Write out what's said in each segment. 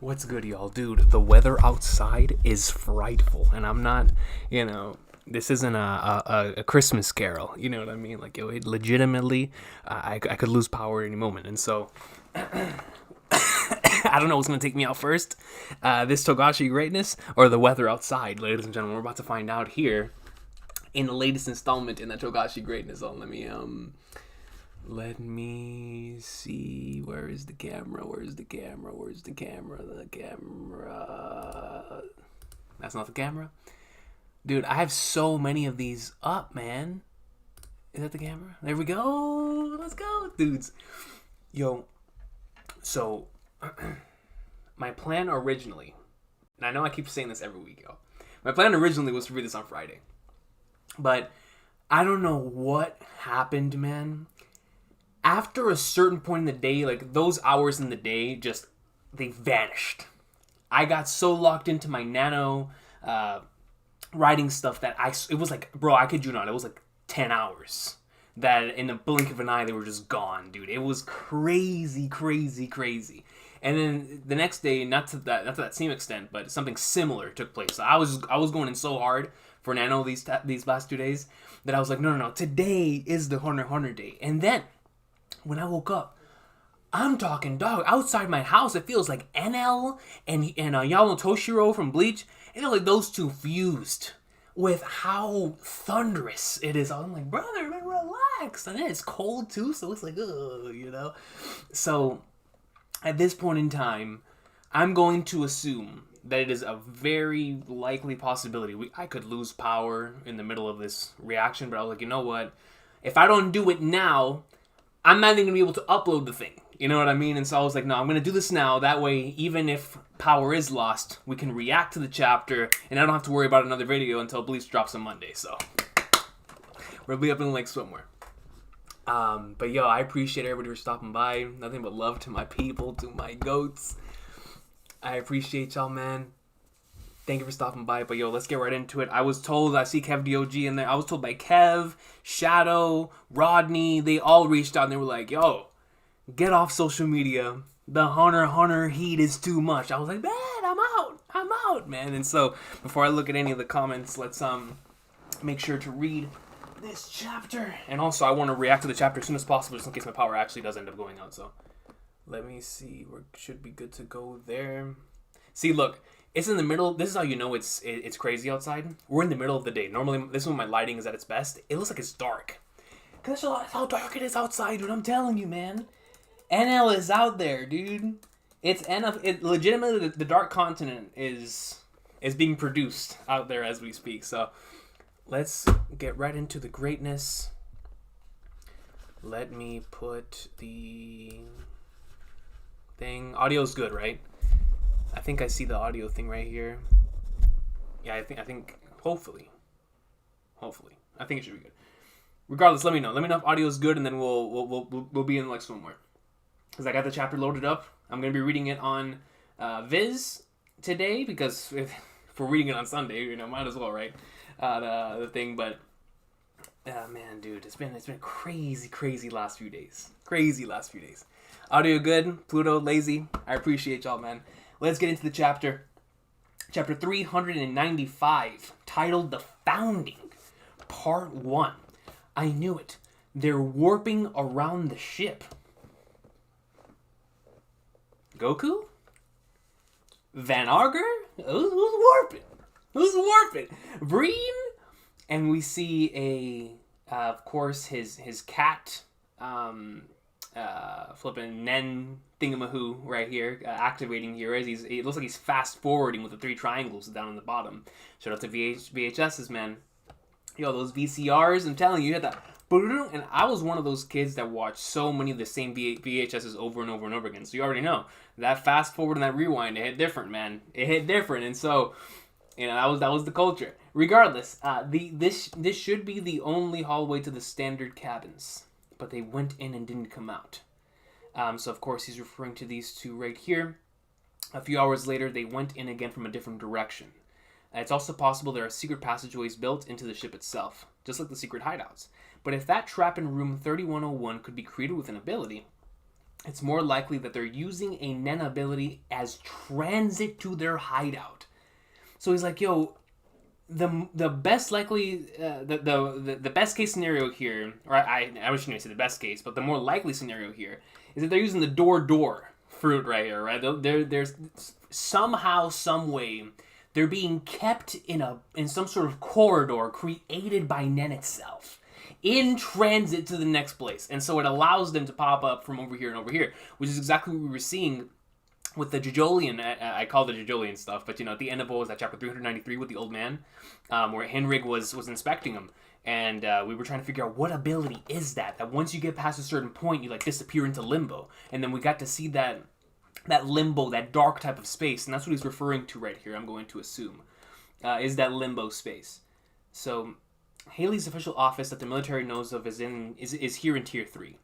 What's good, y'all? Dude, the weather outside is frightful, and I'm not, this isn't a Christmas carol, you know what I mean? Like, it legitimately, I could lose power at any moment, and so, I don't know what's going to take me out first, this Togashi greatness, or the weather outside, ladies and gentlemen. We're about to find out here, in the latest installment in the Togashi greatness. Let me see. Where is the camera? The camera. That's not the camera. Dude, I have so many of these up, man. Is that the camera? There we go. Let's go, dudes. Yo, so my plan originally, and I know I keep saying this every week, yo. My plan originally was to read this on Friday. But I don't know what happened, man. After a certain point in the day, like those hours in the day, they vanished. I got so locked into my nano writing stuff that it was like, bro, I kid you not, it was like 10 hours. That in the blink of an eye, they were just gone, dude. It was crazy. And then the next day, not to that same extent, but something similar took place. So I was going in so hard for nano these last 2 days that I was like, no, today is the Hunter day. And then when I woke up, I'm talking, dog, outside my house, it feels like NL and Yano Toshiro from Bleach. It feels like those two fused with how thunderous it is. I'm like, brother, man, relax. And then it's cold too, so it's like, ugh, So at this point in time, I'm going to assume that it is a very likely possibility. I could lose power in the middle of this reaction, but I was like, you know what? If I don't do it now, I'm not even going to be able to upload the thing. You know what I mean? And so I was like, no, I'm going to do this now. That way, even if power is lost, we can react to the chapter, and I don't have to worry about another video until Bleach drops on Monday. So we'll be up in the lake somewhere. But yo, I appreciate everybody for stopping by. Nothing but love to my people, to my goats. I appreciate y'all, man. Thank you for stopping by. But yo, let's get right into it. I was told, I see Kev DOG in there. I was told by Kev, Shadow, Rodney, they all reached out and they were like, yo, get off social media. The Hunter heat is too much. I was like, man, I'm out, man. And so before I look at any of the comments, let's make sure to read this chapter. And also I want to react to the chapter as soon as possible, just in case my power actually does end up going out. So let me see. We should be good to go there. See, look. It's in the middle. This is how you know it's crazy outside. We're in the middle of the day. Normally, this is when my lighting is at its best. It looks like it's dark. Because that's how dark it is outside, dude. I'm telling you, man. NL is out there, dude. It's NL. Legitimately, the Dark Continent is being produced out there as we speak. So, let's get right into the greatness. Let me put the thing. Audio's good, right? I think I see the audio thing right here. Yeah, I think hopefully. I think it should be good. Regardless, let me know. Let me know if audio is good, and then we'll be in like somewhere. Because I got the chapter loaded up. I'm gonna be reading it on Viz today because if we're reading it on Sunday, might as well, right? The thing, but man, dude, it's been crazy last few days. Audio good. Pluto lazy. I appreciate y'all, man. Let's get into the chapter. Chapter 395, titled The Founding, Part 1. I knew it. They're warping around the ship. Goku? Van Arger? Who's warping? Breen? And we see of course, his cat, flipping Nen thingamahoo right here, activating here as it looks like he's fast forwarding with the 3 triangles down on the bottom. Shout out to VHSs, man. Yo, those VCRs, I'm telling you, you had that. And I was one of those kids that watched so many of the same VHSs over and over and over again. So you already know that fast forward and that rewind, it hit different, man. It hit different, and so that was the culture. Regardless, this should be the only hallway to the standard cabins, but they went in and didn't come out. So, of course, he's referring to these two right here. A few hours later, they went in again from a different direction. It's also possible there are secret passageways built into the ship itself, just like the secret hideouts. But if that trap in room 3101 could be created with an ability, it's more likely that they're using a Nen ability as transit to their hideout. So he's like, yo, the best likely, the best case scenario here, or I shouldn't even say the best case, but the more likely scenario here is that they're using the door fruit right here, right? There's somehow, some way, they're being kept in some sort of corridor created by Nen itself, in transit to the next place. And so it allows them to pop up from over here and over here, which is exactly what we were seeing with the Jajolian. I call the Jajolian stuff, but at the end of what was that, chapter 393 with the old man, where Henrig was inspecting him, and we were trying to figure out what ability is that once you get past a certain point, you like disappear into limbo. And then we got to see that limbo, that dark type of space, and that's what he's referring to right here, I'm going to assume, is that limbo space. So Haley's official office that the military knows of is here in Tier 3.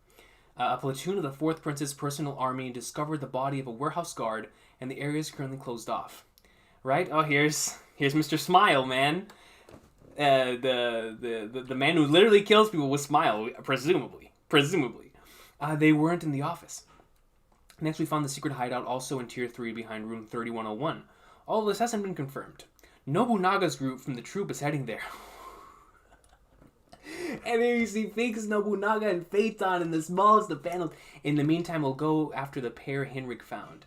A platoon of the 4th Prince's personal army discovered the body of a warehouse guard, and the area is currently closed off. Right? Oh, here's Mr. Smile, man. The man who literally kills people with Smile, presumably. They weren't in the office. Next, we found the secret hideout also in Tier 3 behind room 3101. All of this hasn't been confirmed. Nobunaga's group from the Troupe is heading there. And then you see Finks, Nobunaga, and Phaeton in the smallest of panels. In the meantime, we'll go after the pair Henrik found.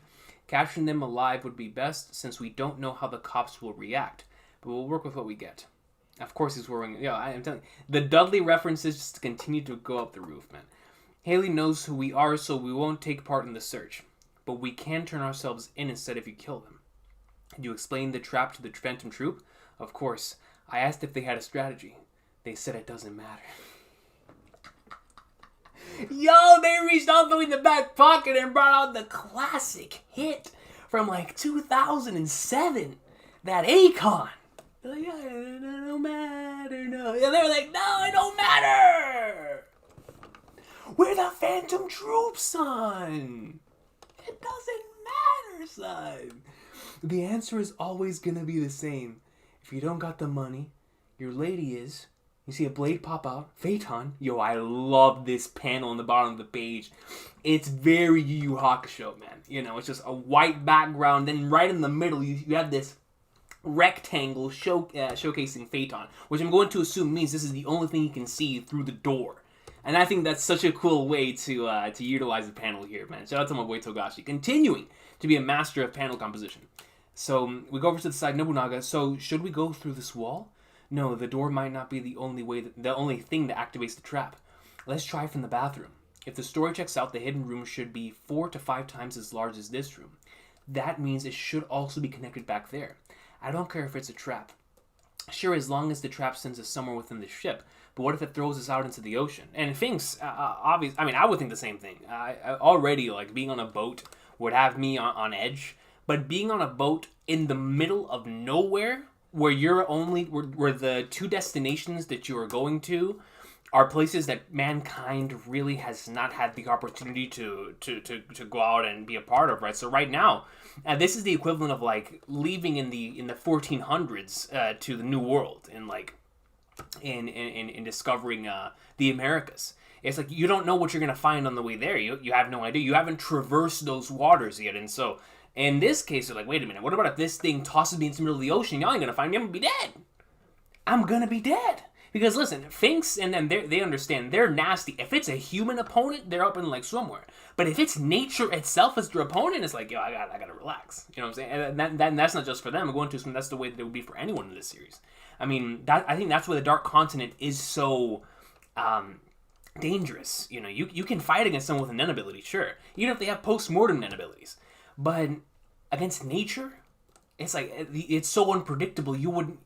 Capturing them alive would be best, since we don't know how the cops will react. But we'll work with what we get. Of course he's wearing... I'm telling you. The Dudley references just continue to go up the roof, man. Haley knows who we are, so we won't take part in the search. But we can turn ourselves in instead if you kill them. You explained the trap to the Phantom Troupe? Of course. I asked if they had a strategy. They said it doesn't matter. Yo, they reached all the way in the back pocket and brought out the classic hit from like 2007. That Recon. They're like, yeah, it don't matter, no. Yeah, they were like, no, it don't matter. We're the Phantom Troupe, son. It doesn't matter, son. The answer is always gonna be the same. If you don't got the money, your lady is. You see a blade pop out. Phaeton. Yo, I love this panel on the bottom of the page. It's very Yu Yu Hakusho, man. It's just a white background. Then right in the middle, you have this rectangle showcasing Phaeton, which I'm going to assume means this is the only thing you can see through the door. And I think that's such a cool way to utilize the panel here, man. Shout out to my boy Togashi, continuing to be a master of panel composition. So we go over to the side, Nobunaga. So should we go through this wall? No, the door might not be the only thing that activates the trap. Let's try from the bathroom. If the story checks out, the hidden room should be 4 to 5 times as large as this room. That means it should also be connected back there. I don't care if it's a trap. Sure, as long as the trap sends us somewhere within the ship. But what if it throws us out into the ocean? And Finks, obviously, I would think the same thing. Already, like, being on a boat would have me on edge. But being on a boat in the middle of nowhere, where where the 2 destinations that you are going to are places that mankind really has not had the opportunity to go out and be a part of, right? So right now, this is the equivalent of like leaving in the 1400s to the New World and like in discovering the Americas. It's like you don't know what you're gonna find on the way there. You have no idea. You haven't traversed those waters yet, and so in this case, you're like, wait a minute. What about if this thing tosses me into the middle of the ocean? Y'all ain't gonna find me. I'm gonna be dead. I'm gonna be dead. Because listen, Finks and them, they understand. They're nasty. If it's a human opponent, they're up in like somewhere. But if it's nature itself as their opponent, it's like, yo, I gotta relax. You know what I'm saying? And that's not just for them. I'm going to assume that's the way that it would be for anyone in this series. I mean, I think that's why the Dark Continent is so dangerous. You know, you can fight against someone with a Nen ability, sure. Even if they have post-mortem Nen abilities. But against nature, it's like, it's so unpredictable, you wouldn't...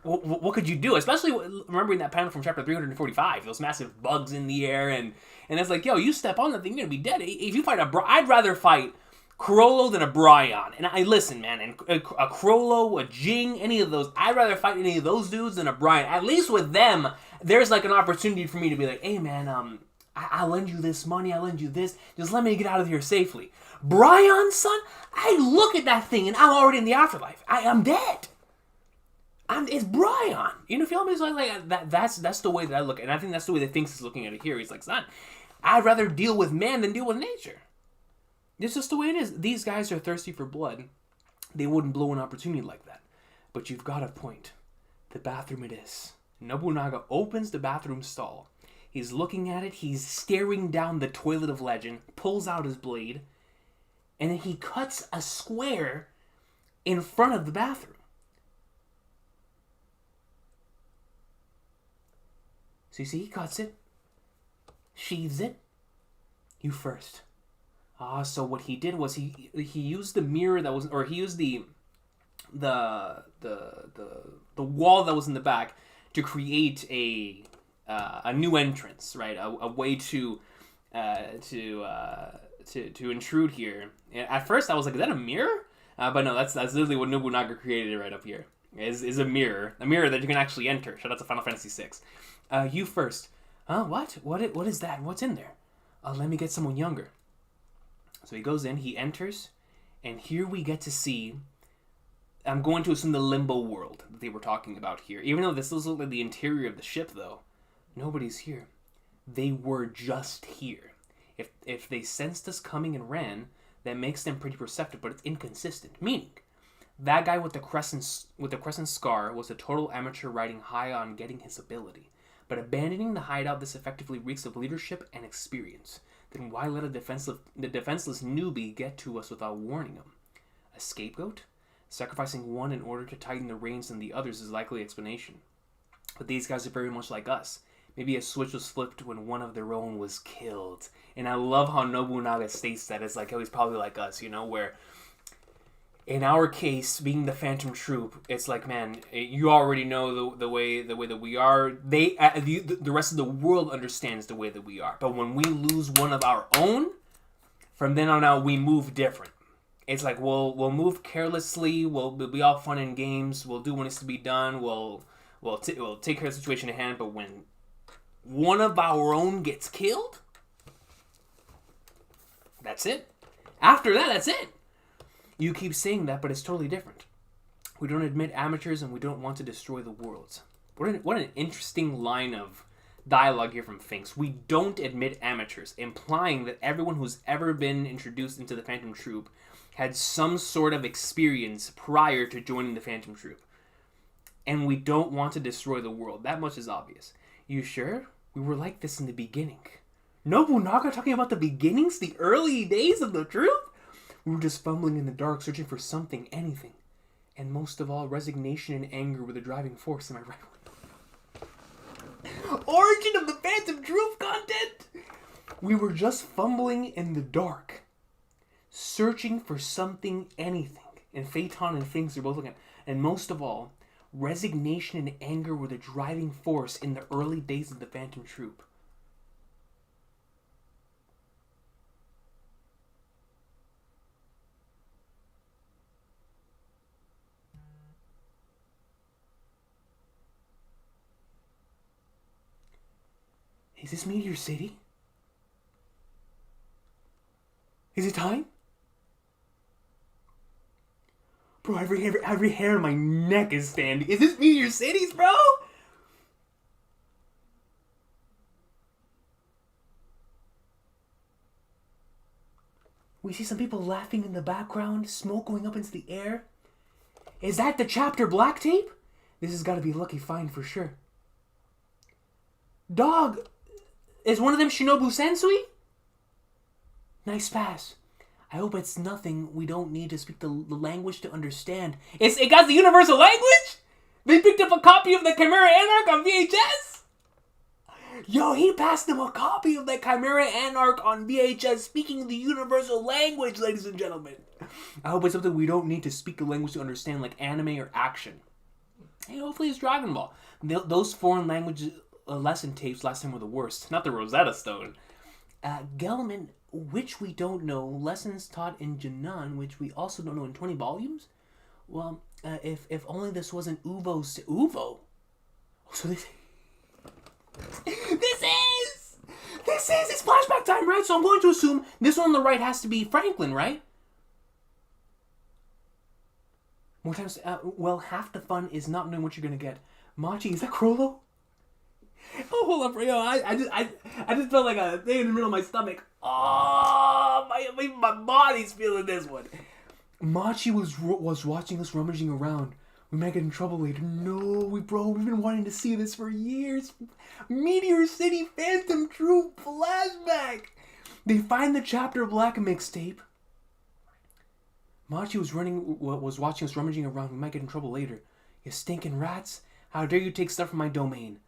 What could you do? Especially remembering that panel from chapter 345, those massive bugs in the air, and it's like, yo, you step on that thing, you're gonna be dead. If you fight I'd rather fight Chrollo than a Bryon. And I listen, man, and a Chrollo, a Jing, any of those, I'd rather fight any of those dudes than a Bryon. At least with them, there's like an opportunity for me to be like, hey, man, I'll lend you this money, I'll lend you this, just let me get out of here safely. Bryon, son, I look at that thing and I'm already in the afterlife. I'm dead. It's Bryon. You feel me? So like that's the way that I look, and I think that's the way that Finks is looking at it here. He's like, son, I'd rather deal with man than deal with nature. It's just the way it is. These guys are thirsty for blood. They wouldn't blow an opportunity like that. But you've got a point. The bathroom it is. Nobunaga opens the bathroom stall. He's looking at it. He's staring down the toilet of legend. Pulls out his blade. And then he cuts a square in front of the bathroom. So you see, he cuts it. Sheathes it. You first. So what he did was he used the mirror that was, or he used the wall that was in the back to create a new entrance, right? A way to intrude here. And at first I was like, is that a mirror? But no, that's literally what Nobunaga created right up here. Is a mirror that you can actually enter. Shout out to Final Fantasy VI. You first. What? What is that? What's in there? Let me get someone younger. So he goes in, he enters, and here we get to see, I'm going to assume the limbo world that they were talking about here. Even though this does look like the interior of the ship, though, nobody's here. They were just here. If they sensed us coming and ran, that makes them pretty perceptive, but it's inconsistent. Meaning, that guy with the crescent scar was a total amateur riding high on getting his ability. But abandoning the hideout, this effectively reeks of leadership and experience. Then why let the defenseless newbie get to us without warning him? A scapegoat? Sacrificing one in order to tighten the reins on the others is likely explanation. But these guys are very much like us. Maybe a switch was flipped when one of their own was killed. And I love how Nobunaga states that. It's like, oh, he's probably like us, where in our case, being the Phantom Troupe, it's like, man, you already know the way that we are. The rest of the world understands the way that we are. But when we lose one of our own, from then on out, we move different. It's like we'll move carelessly. We'll be all fun and games. We'll do what needs to be done. We'll take care of the situation at hand. But when one of our own gets killed, that's it. After that, that's it. You keep saying that, but it's totally different. We don't admit amateurs, and we don't want to destroy the worlds. What an interesting line of dialogue here from Finks. We don't admit amateurs, implying that everyone who's ever been introduced into the Phantom Troupe had some sort of experience prior to joining the Phantom Troupe. And we don't want to destroy the world. That much is obvious. You sure? We were like this in the beginning. Nobunaga talking about the beginnings? The early days of the troupe? We were just fumbling in the dark, searching for something, anything. And most of all, resignation and anger were the driving force. Am I right? Origin of the Phantom Troupe content? We were just fumbling in the dark, searching for something, anything. And Phaeton and Finks are both looking at. And most of all, resignation and anger were the driving force in the early days of the Phantom Troupe. Is this Meteor City? Is it time? Bro, every hair on my neck is standing. Is this Meteor Cities, bro? We see some people laughing in the background, smoke going up into the air. Is that the chapter black tape? This has got to be a lucky find for sure. Dog, is one of them Shinobu Sensui? Nice pass. I hope it's nothing we don't need to speak the language to understand. It got the universal language? They picked up a copy of the Chimera Anarch on VHS? Yo, he passed them a copy of the Chimera Anarch on VHS speaking the universal language, ladies and gentlemen. I hope it's something we don't need to speak the language to understand, like anime or action. Hey, hopefully it's Dragon Ball. Those foreign language lesson tapes last time were the worst. Not the Rosetta Stone. Gelman, which we don't know. Lessons taught in Jinan, which we also don't know in 20 volumes? Well, if only this wasn't Uvo's... Uvo? So this... It's flashback time, right? So I'm going to assume this one on the right has to be Franklin, right? More times, well, half the fun is not knowing what you're gonna get. Machi, is that Chrollo? Oh, hold up, yo! I just felt like a thing in the middle of my stomach. Oh Even my body's feeling this one. Machi was watching us rummaging around. We might get in trouble later. No, we've been wanting to see this for years. Meteor City Phantom Troupe Flashback. They find the Chapter Black mixtape. Machi was watching us rummaging around. We might get in trouble later. You stinking rats. How dare you take stuff from my domain?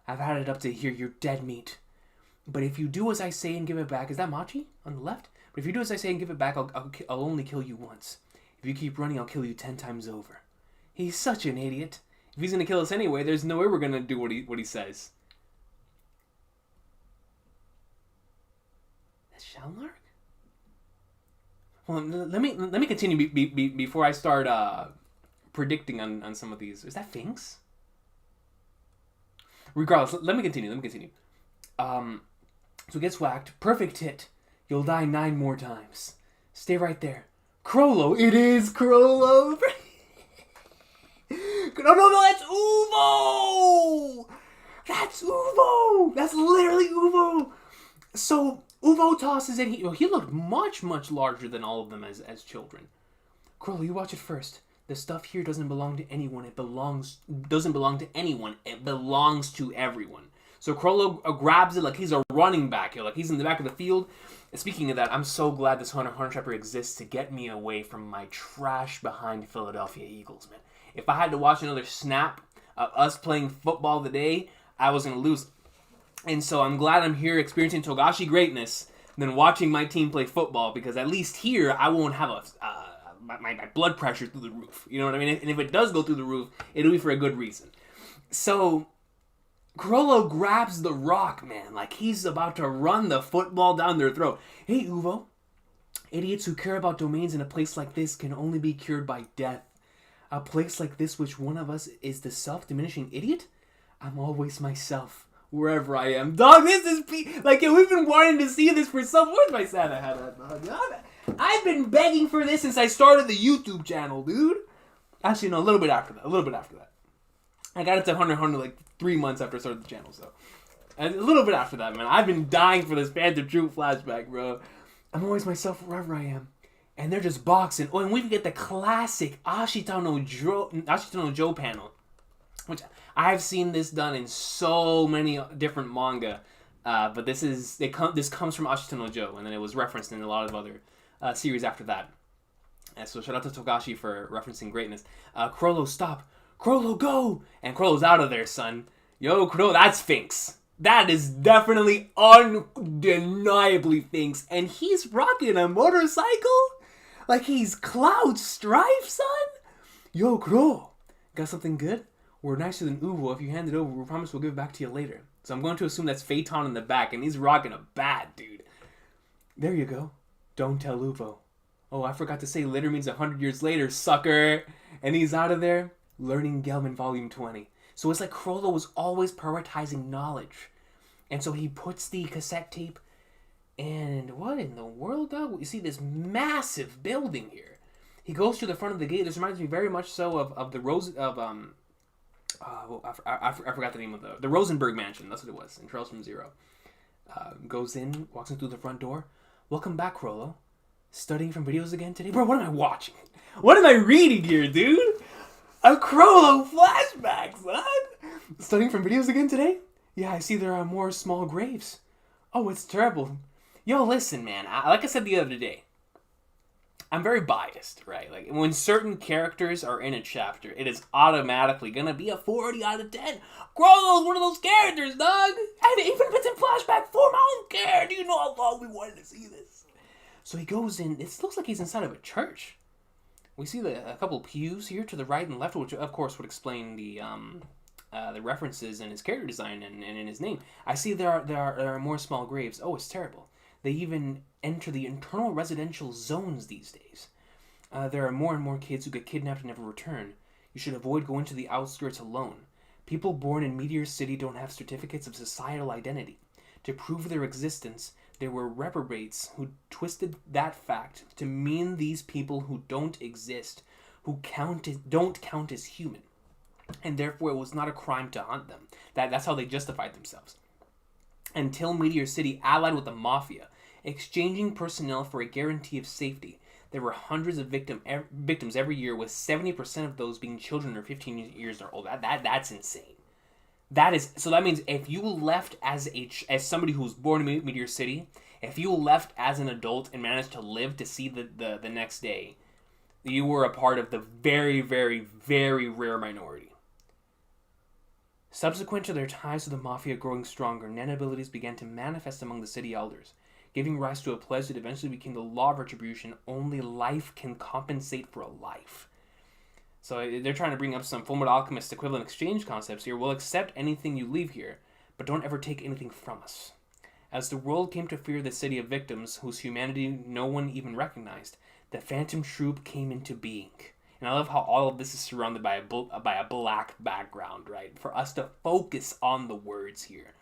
I've had it up to here. You're dead meat. But if you do as I say and give it back... Is that Machi on the left? But if you do as I say and give it back, I'll only kill you once. If you keep running, I'll kill you 10 times over. He's such an idiot. If he's going to kill us anyway, there's no way we're going to do what he says. That's Shalnark? Well, let me continue before I start predicting on some of these. Is that Finks? Regardless, let me continue. So gets whacked. Perfect hit. You'll die 9 more times. Stay right there. Chrollo. It is Chrollo. No, that's Uvo! That's Uvo! That's literally Uvo! So, Uvo tosses it. He looked much, much larger than all of them as children. Chrollo, you watch it first. The stuff here doesn't belong to anyone. Doesn't belong to anyone. It belongs to everyone. So Chrollo grabs it like he's a running back here, like he's in the back of the field. And speaking of that, I'm so glad this Hunter x Hunter chapter exists to get me away from my trash behind Philadelphia Eagles, man. If I had to watch another snap of us playing football today, I was going to lose. And so I'm glad I'm here experiencing Togashi greatness than watching my team play football, because at least here I won't have my blood pressure through the roof. You know what I mean? And if it does go through the roof, it'll be for a good reason. So Chrollo grabs the rock, man, like he's about to run the football down their throat. Hey, Uvo. Idiots who care about domains in a place like this can only be cured by death. A place like this, which one of us is the self-diminishing idiot? I'm always myself, wherever I am. Dog, this is... Like, we've been wanting to see this for some... Where's my Santa hat? I've been begging for this since I started the YouTube channel, dude. Actually, no, a little bit after that. I got into Hunter x Hunter like 3 months after I started the channel, so... And a little bit after that, man. I've been dying for this Phantom Troupe flashback, bro. I'm always myself wherever I am. And they're just boxing. Oh, and we get the classic Ashitano Joe panel. Which, I've seen this done in so many different manga. But this comes from Ashitano Joe. And then it was referenced in a lot of other series after that. And so shout out to Togashi for referencing greatness. Chrollo, stop. Chrollo, go! And Chrollo's out of there, son. Yo, Chrollo, that's Finks. That is definitely undeniably Finks. And he's rocking a motorcycle? Like he's Cloud Strife, son? Yo, Chrollo, got something good? We're nicer than Uvo. If you hand it over, we promise we'll give it back to you later. So I'm going to assume that's Phaeton in the back, and he's rocking a bat, dude. There you go. Don't tell Uvo. Oh, I forgot to say later means 100 years later, sucker. And he's out of there, learning Gelman Volume 20. So it's like Chrollo was always prioritizing knowledge. And so he puts the cassette tape. And what in the world, dog? You see this massive building here. He goes to the front of the gate. This reminds me very much so of the I forgot the name of the Rosenberg Mansion. That's what it was in Trails from Zero. Goes in, walks in through the front door. Welcome back, Chrollo. Studying from videos again today? Bro, what am I watching? What am I reading here, dude? A Chrollo flashback, son! Studying from videos again today? Yeah, I see there are more small graves. Oh, it's terrible. Yo, listen, man. Like I said the other day, I'm very biased, right? Like, when certain characters are in a chapter, it is automatically gonna be a 40 out of 10. Chrollo's one of those characters, dog! And even if it's in flashback form, I don't care! Do you know how long we wanted to see this? So he goes in, it looks like he's inside of a church. We see a couple pews here to the right and left, which of course would explain the references in his character design and in his name. I see there are more small graves. Oh, it's terrible. They even enter the internal residential zones these days. There are more and more kids who get kidnapped and never return. You should avoid going to the outskirts alone. People born in Meteor City don't have certificates of societal identity. To prove their existence, there were reprobates who twisted that fact to mean these people who don't exist, who don't count as human. And therefore it was not a crime to hunt them. That's how they justified themselves. Until Meteor City allied with the Mafia exchanging personnel for a guarantee of safety. There were hundreds of victims every year, with 70% of those being children or 15 years or older. That's insane. That means if you left as somebody who was born in Meteor City, if you left as an adult and managed to live to see the next day, you were a part of the very, very, very rare minority. Subsequent to their ties to the Mafia growing stronger, Nen abilities began to manifest among the city elders, giving rise to a pledge that eventually became the law of retribution. Only life can compensate for a life. So they're trying to bring up some Fullmetal Alchemist equivalent exchange concepts here. We'll accept anything you leave here, but don't ever take anything from us. As the world came to fear the city of victims, whose humanity no one even recognized, the Phantom Troupe came into being. And I love how all of this is surrounded by a black background, right? For us to focus on the words here.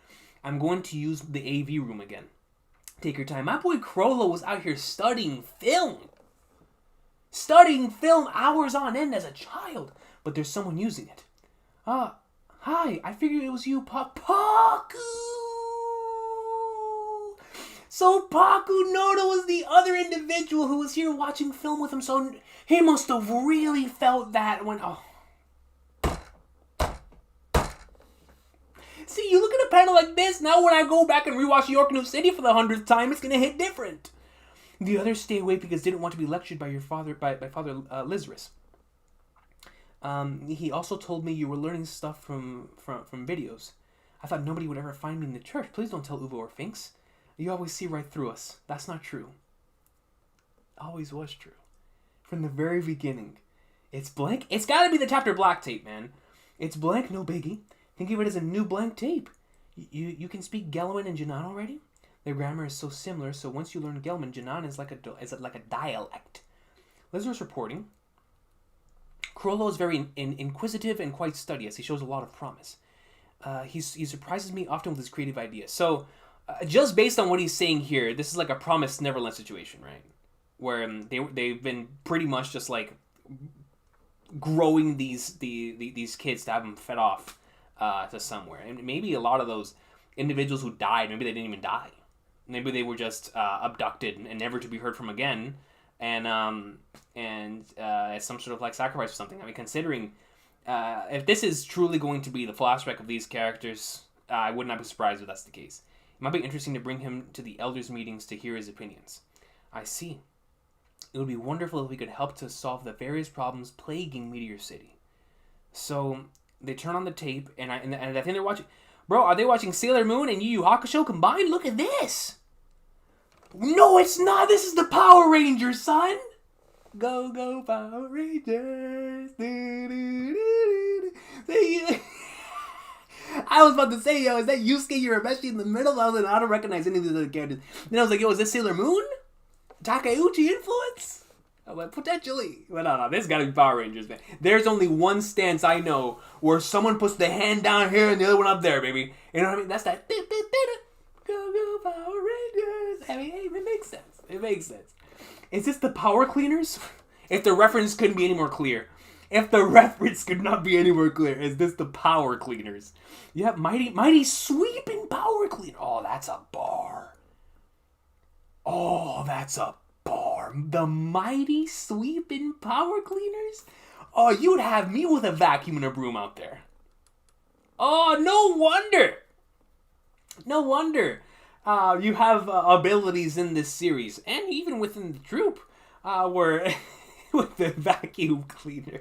I'm going to use the AV room again. Take your time. My boy Chrollo was out here studying film. Studying film hours on end as a child. But there's someone using it. Hi, I figured it was you, Paku! So Paku Noda was the other individual who was here watching film with him, so he must have really felt that when... Oh. See, you look at a panel like this, now when I go back and rewatch York New City for the 100th time, it's gonna hit different. The others stay away because they didn't want to be lectured by Father Lizarus. He also told me you were learning stuff from videos. I thought nobody would ever find me in the church. Please don't tell Uvo or Finks. You always see right through us. That's not true. Always was true. From the very beginning. It's blank. It's gotta be the chapter black tape, man. It's blank, no biggie. Think of it as a new blank tape. You can speak Gelman and Janan already? Their grammar is so similar, so once you learn Gelman, Janan is like a dialect. Lizard's reporting. Chrollo is very inquisitive and quite studious. He shows a lot of promise. He surprises me often with his creative ideas. So, just based on what he's saying here, this is like a Promised Neverland situation, right? Where they've been pretty much just like growing these kids to have them fed off to somewhere. And maybe a lot of those individuals who died, maybe they didn't even die. Maybe they were just abducted and never to be heard from again, and as some sort of like sacrifice or something. I mean, considering if this is truly going to be the flashback of these characters, I would not be surprised if that's the case. It might be interesting to bring him to the elders' meetings to hear his opinions. I see. It would be wonderful if we could help to solve the various problems plaguing Meteor City. So they turn on the tape, and I think they're watching. Bro, are they watching Sailor Moon and Yu Yu Hakusho combined? Look at this. No, it's not. This is the Power Rangers, son. Go, go, Power Rangers. I was about to say, yo, is that Yusuke Urameshi in the middle? I was like, I don't recognize any of the other characters. Then I was like, yo, is this Sailor Moon? Takeuchi influence? I'm like, potentially. But no, this gotta be Power Rangers, man. There's only one stance I know where someone puts the hand down here and the other one up there, baby. You know what I mean? That's that. Go, go, Power Rangers. I mean, hey, it makes sense. It makes sense. Is this the Power Cleaners? If the reference couldn't be any more clear. If the reference could not be any more clear, is this the Power Cleaners? Yeah, mighty sweeping Power Cleaner. Oh, that's a bar. Oh, that's a bar. The mighty sweeping Power Cleaners? Oh, you'd have me with a vacuum and a broom out there. Oh, no wonder. No wonder you have abilities in this series, and even within the Troupe, where with the vacuum cleaner.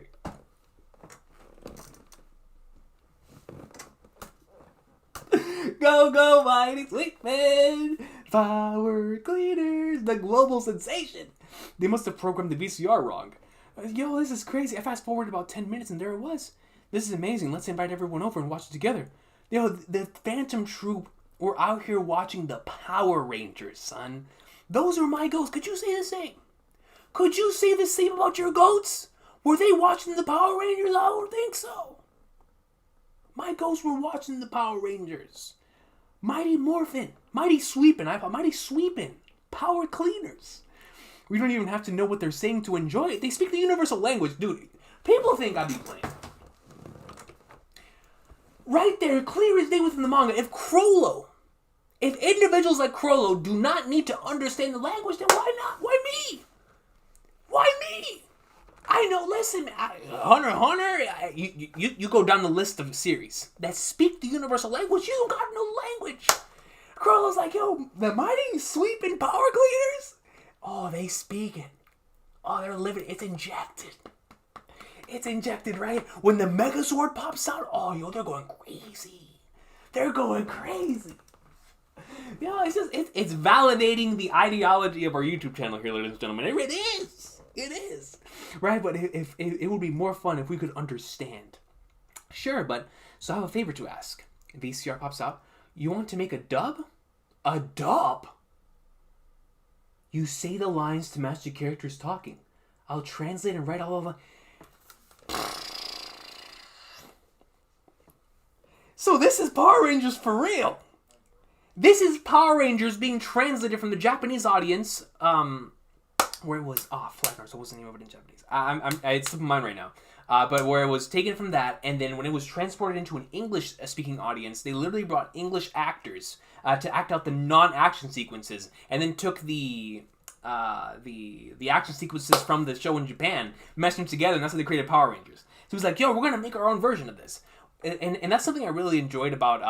Go, go, mighty sweeping Power Cleaners, the global sensation. They must have programmed the VCR wrong. Yo, this is crazy. I fast forward about 10 minutes and there it was. This is amazing. Let's invite everyone over and watch it together. Yo, the Phantom Troupe were out here watching the Power Rangers, son. Those are my goats. Could you say the same? Could you say the same about your goats? Were they watching the Power Rangers? I don't think so. My goats were watching the Power Rangers. Mighty Morphin. Mighty Sweepin'. Mighty Sweepin'. Power Cleaners. We don't even have to know what they're saying to enjoy it. They speak the universal language. Dude, people think I be playing. Right there, clear as day within the manga. If Chrollo If individuals like Chrollo do not need to understand the language, then why not? Why me? Why me? I know, listen, Hunter, you go down the list of series that speak the universal language, you got no language. Chrollo's like, yo, the mighty sweeping power cleaners? Oh, they speak it. Oh, they're living, it's injected. It's injected, right? When the Megazord pops out, oh, yo, they're going crazy. They're going crazy. Yeah, it's just, it's validating the ideology of our YouTube channel here, ladies and gentlemen. It is. It is. Right, but if it would be more fun if we could understand. Sure, but, so I have a favor to ask. VCR pops out. You want to make a dub? A dub? You say the lines to match the characters talking. I'll translate and write all of them. So this is Power Rangers for real. This is Power Rangers being translated from the Japanese audience. Where it was, Flashback, so it wasn't even over in Japanese. It's slipping mine right now. But where it was taken from that, and then when it was transported into an English-speaking audience, they literally brought English actors to act out the non-action sequences, and then took the action sequences from the show in Japan, meshed them together, and that's how they created Power Rangers. So he was like, yo, we're gonna make our own version of this. And that's something I really enjoyed about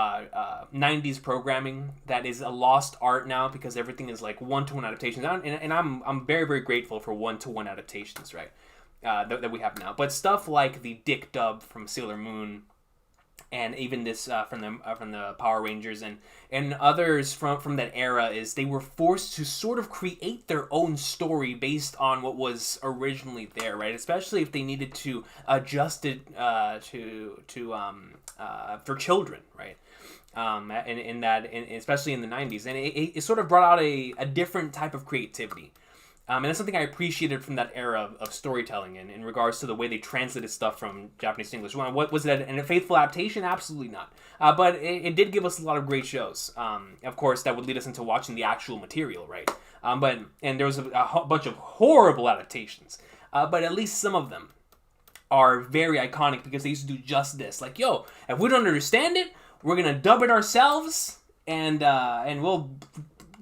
90s programming that is a lost art now, because everything is like one-to-one adaptations. And I'm very, very grateful for one-to-one adaptations, right, that we have now. But stuff like the Dick dub from Sailor Moon, and even this from the Power Rangers and others from that era, is they were forced to sort of create their own story based on what was originally there, right? Especially if they needed to adjust it for children, right? Especially in the 90s, and it sort of brought out a different type of creativity. And that's something I appreciated from that era of storytelling in regards to the way they translated stuff from Japanese to English. What was that? A faithful adaptation? Absolutely not. But it did give us a lot of great shows. Of course, that would lead us into watching the actual material, right? And there was a bunch of horrible adaptations. But at least some of them are very iconic because they used to do just this. Like, yo, if we don't understand it, we're going to dub it ourselves, and we'll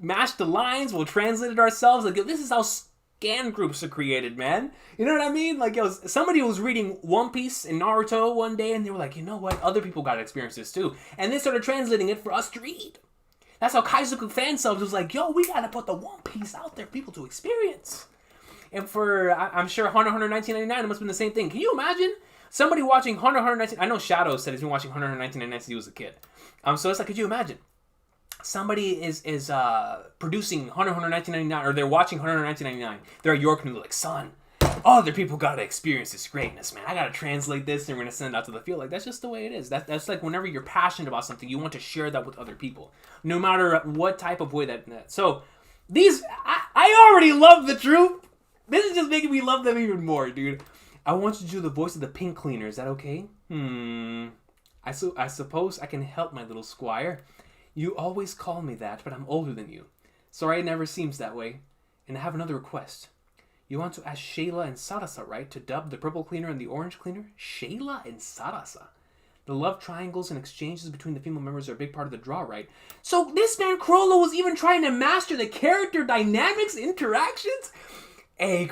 match the lines, we'll translate it ourselves. Like, yo, this is how scan groups are created, man. You know what I mean? Like, yo, somebody was reading One Piece and Naruto one day, and they were like, you know what? Other people got to experience this too. And they started translating it for us to read. That's how Kaizoku fan subs was like, yo, we got to put the One Piece out there for people to experience. And for, I'm sure, Hunter 1999, it must have been the same thing. Can you imagine somebody watching Hunter 19? I know Shadow said he's been watching Hunter 1999 since he was a kid. So it's like, could you imagine? Somebody is producing Hunter 1999, or they're watching Hunter 1999. They're at York and they're like, son, other people gotta experience this greatness, man. I gotta translate this and we're gonna send it out to the field. Like, that's just the way it is. That's like whenever you're passionate about something, you want to share that with other people, no matter what type of way that. So these, I already love the Troupe. This is just making me love them even more, dude. I want you to do the voice of the pink cleaner. Is that okay? I suppose I can help, my little squire. You always call me that, but I'm older than you. Sorry it never seems that way. And I have another request. You want to ask Shayla and Sarasa, right, to dub the purple cleaner and the orange cleaner? Shayla and Sarasa. The love triangles and exchanges between the female members are a big part of the draw, right? So this man Chrollo was even trying to master the character dynamics, interactions? Hey,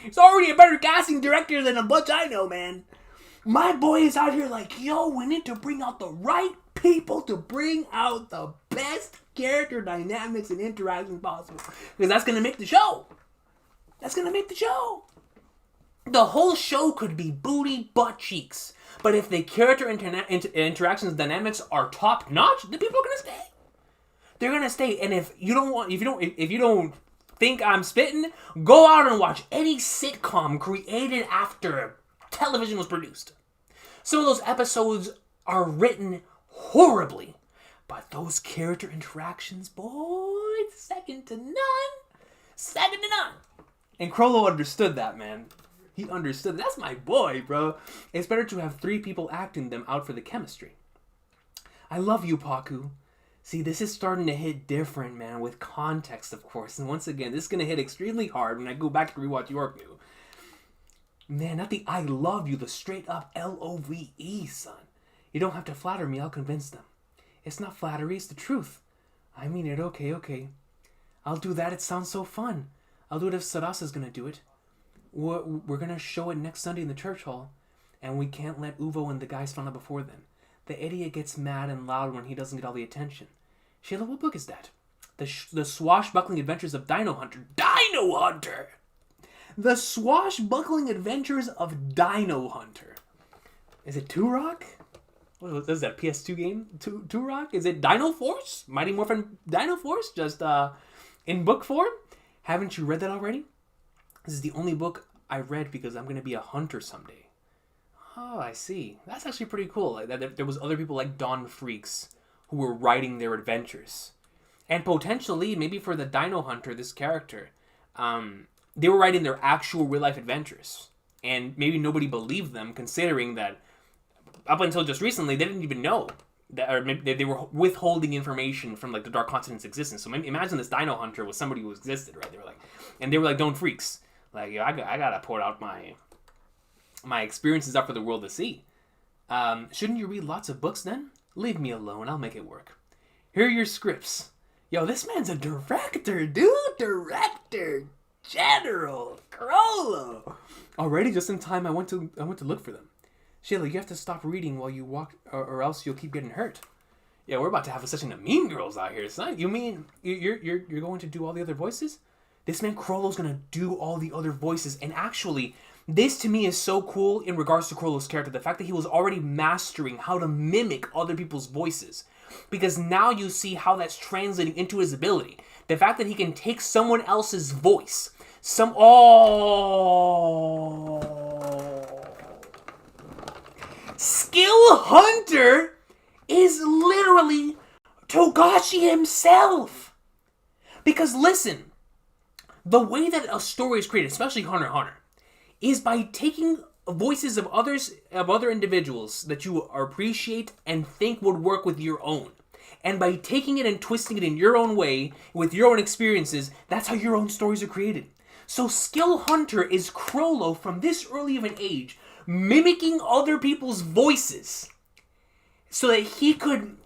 He's already a better casting director than a bunch I know, man. My boy is out here like, yo, we need to bring out the right people to bring out the best character dynamics and interactions possible. Because that's going to make the show. That's going to make the show. The whole show could be booty, butt cheeks. But if the character interactions dynamics are top notch, the people are going to stay. They're going to stay. And if you don't think I'm spitting, go out and watch any sitcom created after television was produced. Some of those episodes are written horribly, but those character interactions, boy, second to none. Second to none. And Chrollo understood that, man. He understood. That's my boy, bro. It's better to have 3 people acting them out for the chemistry. I love you, Paku. See, this is starting to hit different, man, with context, of course. And once again, this is going to hit extremely hard when I go back to rewatch York New. Man, not the I love you, the straight up LOVE, son. You don't have to flatter me, I'll convince them. It's not flattery, it's the truth. I mean it, okay. I'll do that, it sounds so fun. I'll do it if Sarasa's gonna do it. We're gonna show it next Sunday in the church hall. And we can't let Uvo and the guys find out before then. The idiot gets mad and loud when he doesn't get all the attention. Sheila, what book is that? The Swashbuckling Adventures of Dino Hunter. Dino Hunter! The Swashbuckling Adventures of Dino Hunter. Is it Turok? What is that, PS2 game? Turok? Is it Dino Force? Mighty Morphin Dino Force? Just in book form? Haven't you read that already? This is the only book I read because I'm going to be a hunter someday. Oh, I see. That's actually pretty cool. Like, there was other people like Dawn Freaks who were writing their adventures. And potentially, maybe for the Dino Hunter, this character, they were writing their actual real-life adventures. And maybe nobody believed them, considering that up until just recently, they didn't even know. Or maybe they were withholding information from like the Dark Continent's existence. So imagine this Dino Hunter was somebody who existed, right? They were like Dawn Freaks. Like, I gotta pour out my experiences out for the world to see. Shouldn't you read lots of books then? Leave me alone, I'll make it work. Here are your scripts. Yo, this man's a director, dude! Director! General! Chrollo! Already, just in time, I went to look for them. Sheila, you have to stop reading while you walk, or else you'll keep getting hurt. Yeah, we're about to have a session of Mean Girls out here, son. You mean you're going to do all the other voices? This man Chrollo's gonna do all the other voices, and actually, this to me is so cool in regards to Chrollo's character. The fact that he was already mastering how to mimic other people's voices. Because now you see how that's translating into his ability. The fact that he can take someone else's voice. Skill Hunter is literally Togashi himself. Because listen, the way that a story is created, especially Hunter x Hunter, is by taking voices of other individuals that you appreciate and think would work with your own. And by taking it and twisting it in your own way, with your own experiences, that's how your own stories are created. So Skill Hunter is Chrollo from this early of an age, mimicking other people's voices so that he could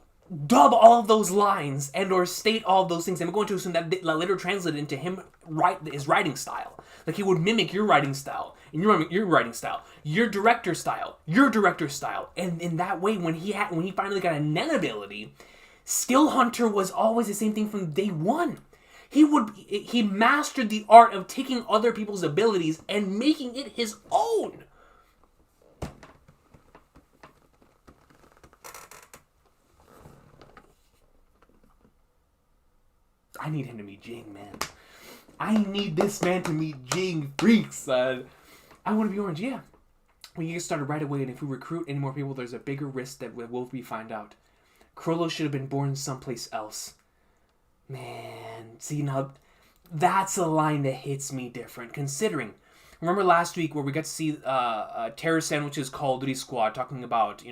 dub all of those lines and or state all of those things. I'm going to assume that later translated into his writing style. Like he would mimic your writing style, and your writing style, your director style, and in that way, when he finally got a Nen ability, Skill Hunter was always the same thing from day one. He mastered the art of taking other people's abilities and making it his own. I need him to meet Jing, man. I need this man to meet Jing Freaks, son. I want to be orange, yeah. We get started right away, and if we recruit any more people, there's a bigger risk that will be found out. Chrollo should have been born someplace else. Man, see now, that's a line that hits me different, considering. Remember last week where we got to see Terror Sandwich's Call of Duty Squad talking about,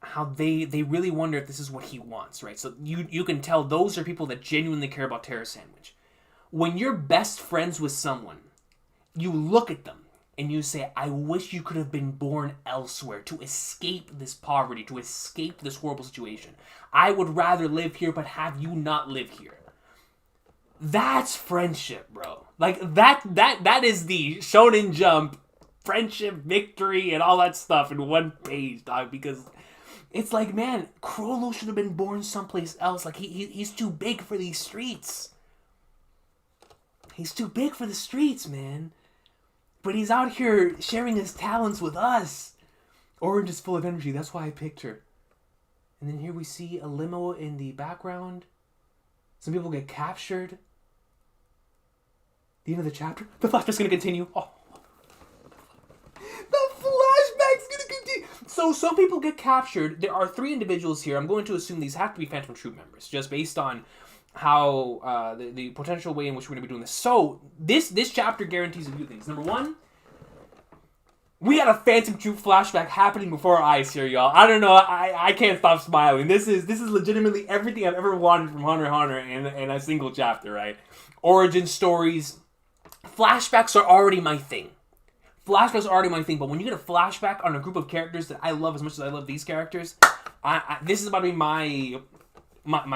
how they really wonder if this is what he wants, right? So you can tell those are people that genuinely care about Terror Sandwich. When you're best friends with someone, you look at them and you say, I wish you could have been born elsewhere to escape this poverty, to escape this horrible situation. I would rather live here but have you not live here. That's friendship, bro. Like that is the Shonen Jump friendship, victory, and all that stuff in one page, dog, because it's like, man, Chrollo should have been born someplace else. Like, he's too big for these streets. He's too big for the streets, man. But he's out here sharing his talents with us. Orange is full of energy. That's why I picked her. And then here we see a limo in the background. Some people get captured. The end of the chapter. The flashback's going to continue. Oh. The flashback's going to continue. So some people get captured. There are 3 individuals here. I'm going to assume these have to be Phantom Troupe members, just based on how the potential way in which we're going to be doing this. So this chapter guarantees a few things. Number 1, we had a Phantom Troupe flashback happening before our eyes here, y'all. I don't know. I can't stop smiling. This is legitimately everything I've ever wanted from Hunter x Hunter in a single chapter, right? Origin stories. Flashbacks are already my thing. flashbacks are already my thing, but when you get a flashback on a group of characters that I love as much as I love these characters, this is about to be my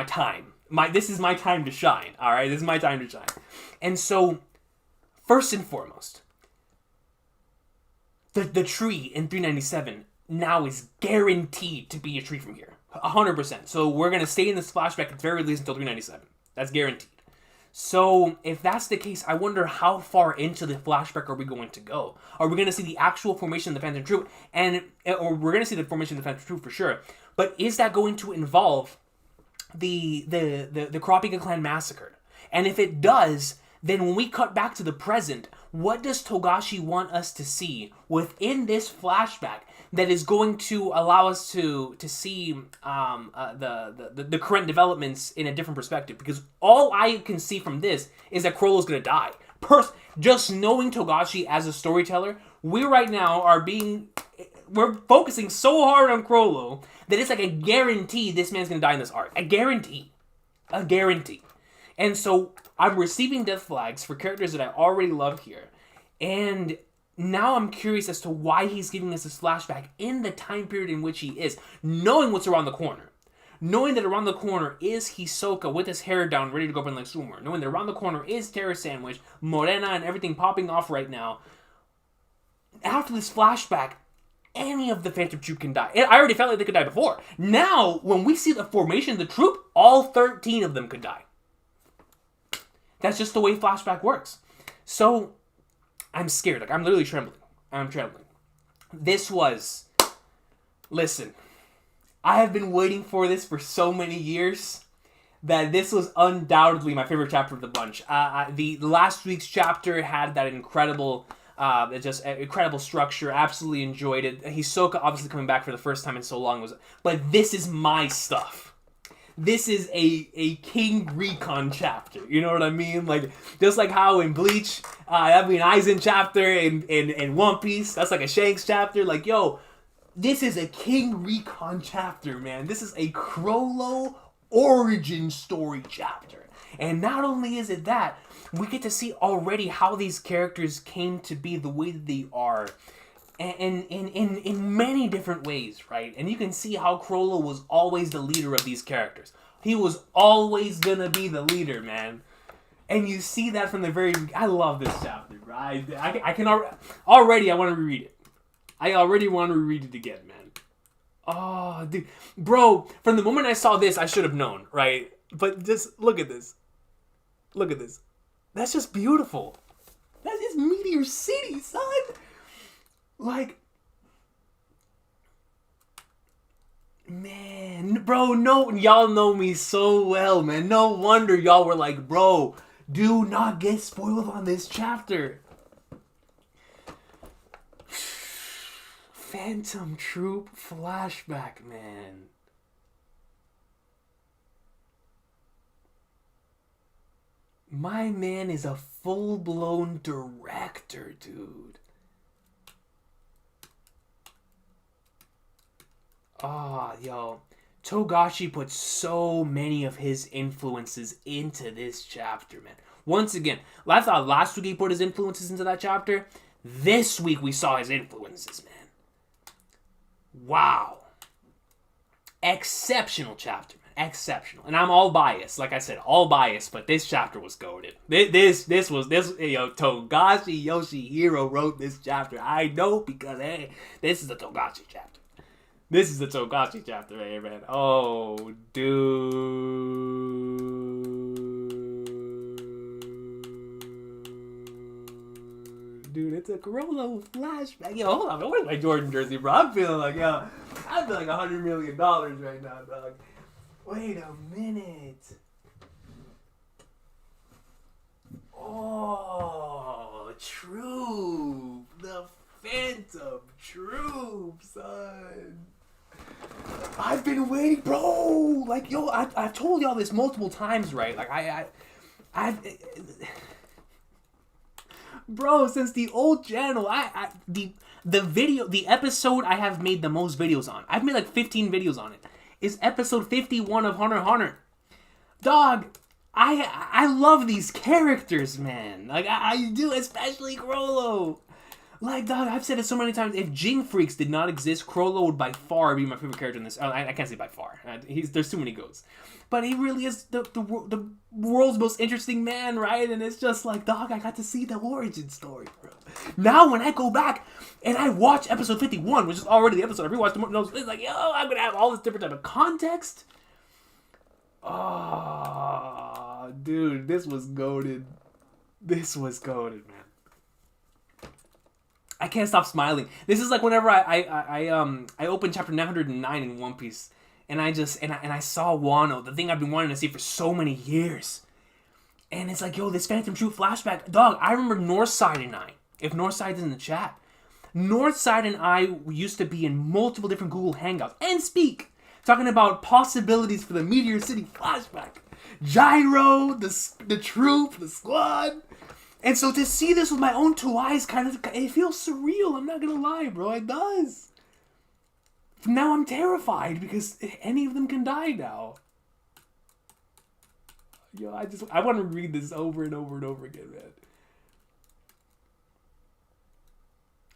time. This is my time to shine, all right? This is my time to shine. And so, first and foremost, the tree in 397 now is guaranteed to be a tree from here. 100%. So we're going to stay in this flashback at the very least until 397. That's guaranteed. So if that's the case, I wonder how far into the flashback are we going to go? Are we going to see the actual formation of the Phantom Troupe? Or we're going to see the formation of the Phantom Troupe for sure. But is that going to involve the Kurta clan massacre? And if it does, then when we cut back to the present, what does Togashi want us to see within this flashback that is going to allow us to see the current developments in a different perspective? Because all I can see from this is that Chrollo's gonna die. Just knowing Togashi as a storyteller, we right now we're focusing so hard on Chrollo that it's like a guarantee this man's gonna die in this arc. A guarantee. And so I'm receiving death flags for characters that I already love here. And now I'm curious as to why he's giving us this flashback in the time period in which he is, knowing what's around the corner. Knowing that around the corner is Hisoka with his hair down, ready to go up in like Sumer. Knowing that around the corner is Terra Sandwich, Morena, and everything popping off right now. After this flashback, any of the Phantom Troupe can die. I already felt like they could die before. Now, when we see the formation of the troupe, all 13 of them could die. That's just the way flashback works. So, I'm scared. Like, I'm literally trembling. I'm trembling. Listen, I have been waiting for this for so many years that this was undoubtedly my favorite chapter of the bunch. The last week's chapter had that incredible structure. Absolutely enjoyed it. Hisoka obviously coming back for the first time in so long but this is my stuff. This is a King Recon chapter. You know what I mean? Like, just like how in Bleach, that'd be an Aizen chapter, in One Piece, that's like a Shanks chapter. Like, yo, this is a King Recon chapter, man. This is a Chrollo origin story chapter. And not only is it that, we get to see already how these characters came to be the way that they are. And in many different ways, right? And you can see how Chrollo was always the leader of these characters. He was always gonna be the leader, man. And you see that from the very... I love this chapter, bro. I can already I want to reread it. I already want to reread it again, man. Oh, dude. Bro, from the moment I saw this, I should have known, right? But just look at this. Look at this. That's just beautiful. That is Meteor City, son. Like, man, bro, no, y'all know me so well, man. No wonder y'all were like, bro, do not get spoiled on this chapter. Phantom Troupe flashback, man. My man is a full-blown director, dude. Oh, yo. Togashi put so many of his influences into this chapter, man. Once again, I thought last week he put his influences into that chapter. This week we saw his influences, man. Wow. Exceptional chapter, man. Exceptional. And I'm all biased. Like I said, all biased, but this chapter was goated. This, Togashi Yoshihiro wrote this chapter. I know because, hey, this is the Togashi chapter. This is the Togashi chapter, hey, man. Oh, dude, it's a Chrollo flashback. Yo, hold on, where's my Jordan jersey, bro? I'm feeling like $100 million right now, dog. Wait a minute. Oh, Troupe, the Phantom Troupe, son. I've been waiting, bro. Like, yo, I've told y'all this multiple times, right? Like, I've bro, since the old channel, the episode I have made the most videos on. I've made like 15 videos on it. Is episode 51 of Hunter x Hunter. Dog, I love these characters, man. Like, I do, especially Chrollo. Like, dog, I've said it so many times. If Jing Freaks did not exist, Chrollo would by far be my favorite character in this. I can't say by far. There's too many goats. But he really is the world's most interesting man, right? And it's just like, dog, I got to see the origin story, bro. Now when I go back and I watch episode 51, which is already the episode I rewatched, it's like, yo, I'm going to have all this different type of context. Oh, dude, this was goated. This was goated, man. I can't stop smiling. This is like whenever I opened chapter 909 in One Piece, and I saw Wano, the thing I've been wanting to see for so many years, and it's like, yo, this Phantom Troupe flashback, dog. I remember Northside and I. If Northside's in the chat, Northside and I used to be in multiple different Google Hangouts and speak, talking about possibilities for the Meteor City flashback, Gyro, the Troupe, the squad. And so to see this with my own two eyes, it feels surreal. I'm not gonna lie, bro. It does. Now I'm terrified because any of them can die now. Yo, I want to read this over and over and over again, man.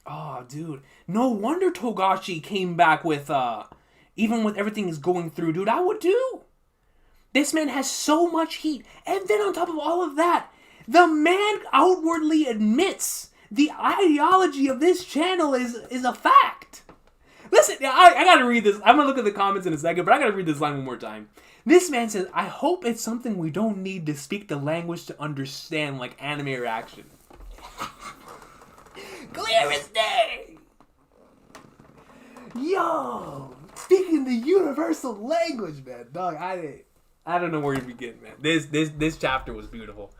Oh, dude. No wonder Togashi came back with, even with everything he's going through, dude. I would too. This man has so much heat. And then on top of all of that, the man outwardly admits the ideology of this channel is a fact. Listen, I gotta read this. I'm gonna look at the comments in a second, but I gotta read this line one more time. This man says, I hope it's something we don't need to speak the language to understand, like anime or action. Clear as day! Yo! Speaking the universal language, man. Dog, I don't know where to begin, man. This chapter was beautiful.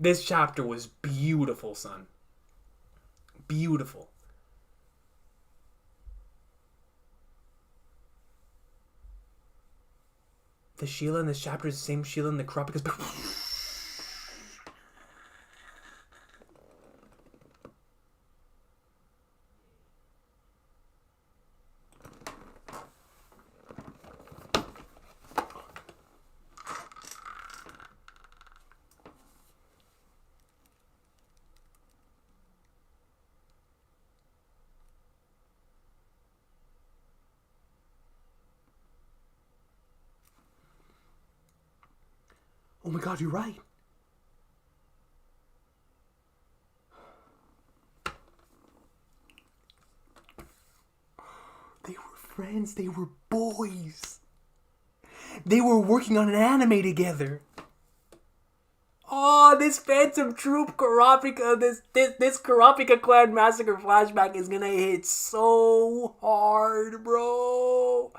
This chapter was beautiful, son. Beautiful. The Sheila in this chapter is the same Sheila in the Kurapika's. Oh my god, you're right. They were friends. They were boys. They were working on an anime together. Oh, this Phantom Troupe Kurapika, this Kurapika Clan Massacre flashback is gonna hit so hard, bro.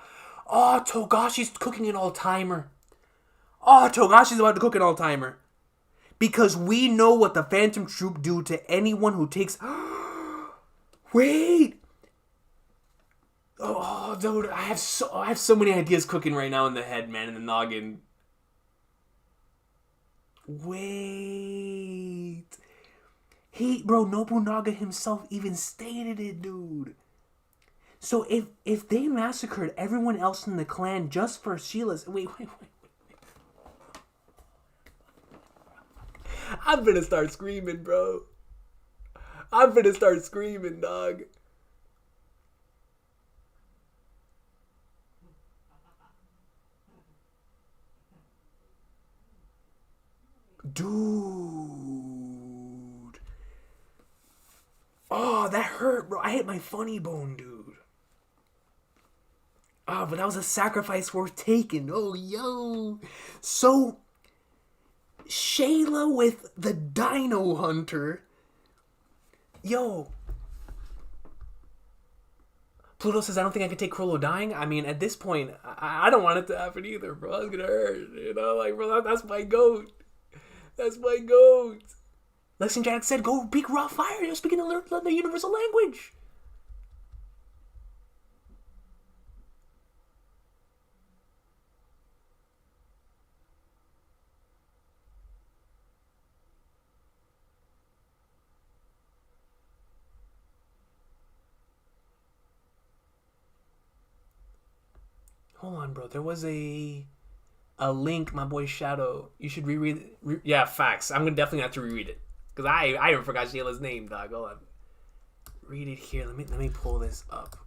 Oh, Togashi's cooking an all-timer. Oh, Togashi's about to cook an all-timer. Because we know what the Phantom Troupe do to anyone who takes... Wait! Oh, dude, I have so many ideas cooking right now in the head, man, in the noggin. Wait. Bro, Nobunaga himself even stated it, dude. So if they massacred everyone else in the clan just for Sheila's... Wait. I'm gonna start screaming, bro. I'm gonna start screaming, dog. Dude. Oh, that hurt, bro. I hit my funny bone, dude. Oh, but that was a sacrifice worth taking. Oh, yo. So... Shayla with the Dino Hunter. Yo. Pluto says, I don't think I can take Chrollo dying. I mean, at this point, I don't want it to happen either, bro. It's gonna hurt. You know, like, bro, that's my goat. That's my goat. Lexian Jack said, go big raw fire. You're speaking the universal language. Hold on, bro. There was a link, my boy Shadow. You should reread it. Yeah, facts. I'm gonna definitely have to reread it. Because I even forgot Shayla's name, dog. Hold on. read it here. Let me pull this up.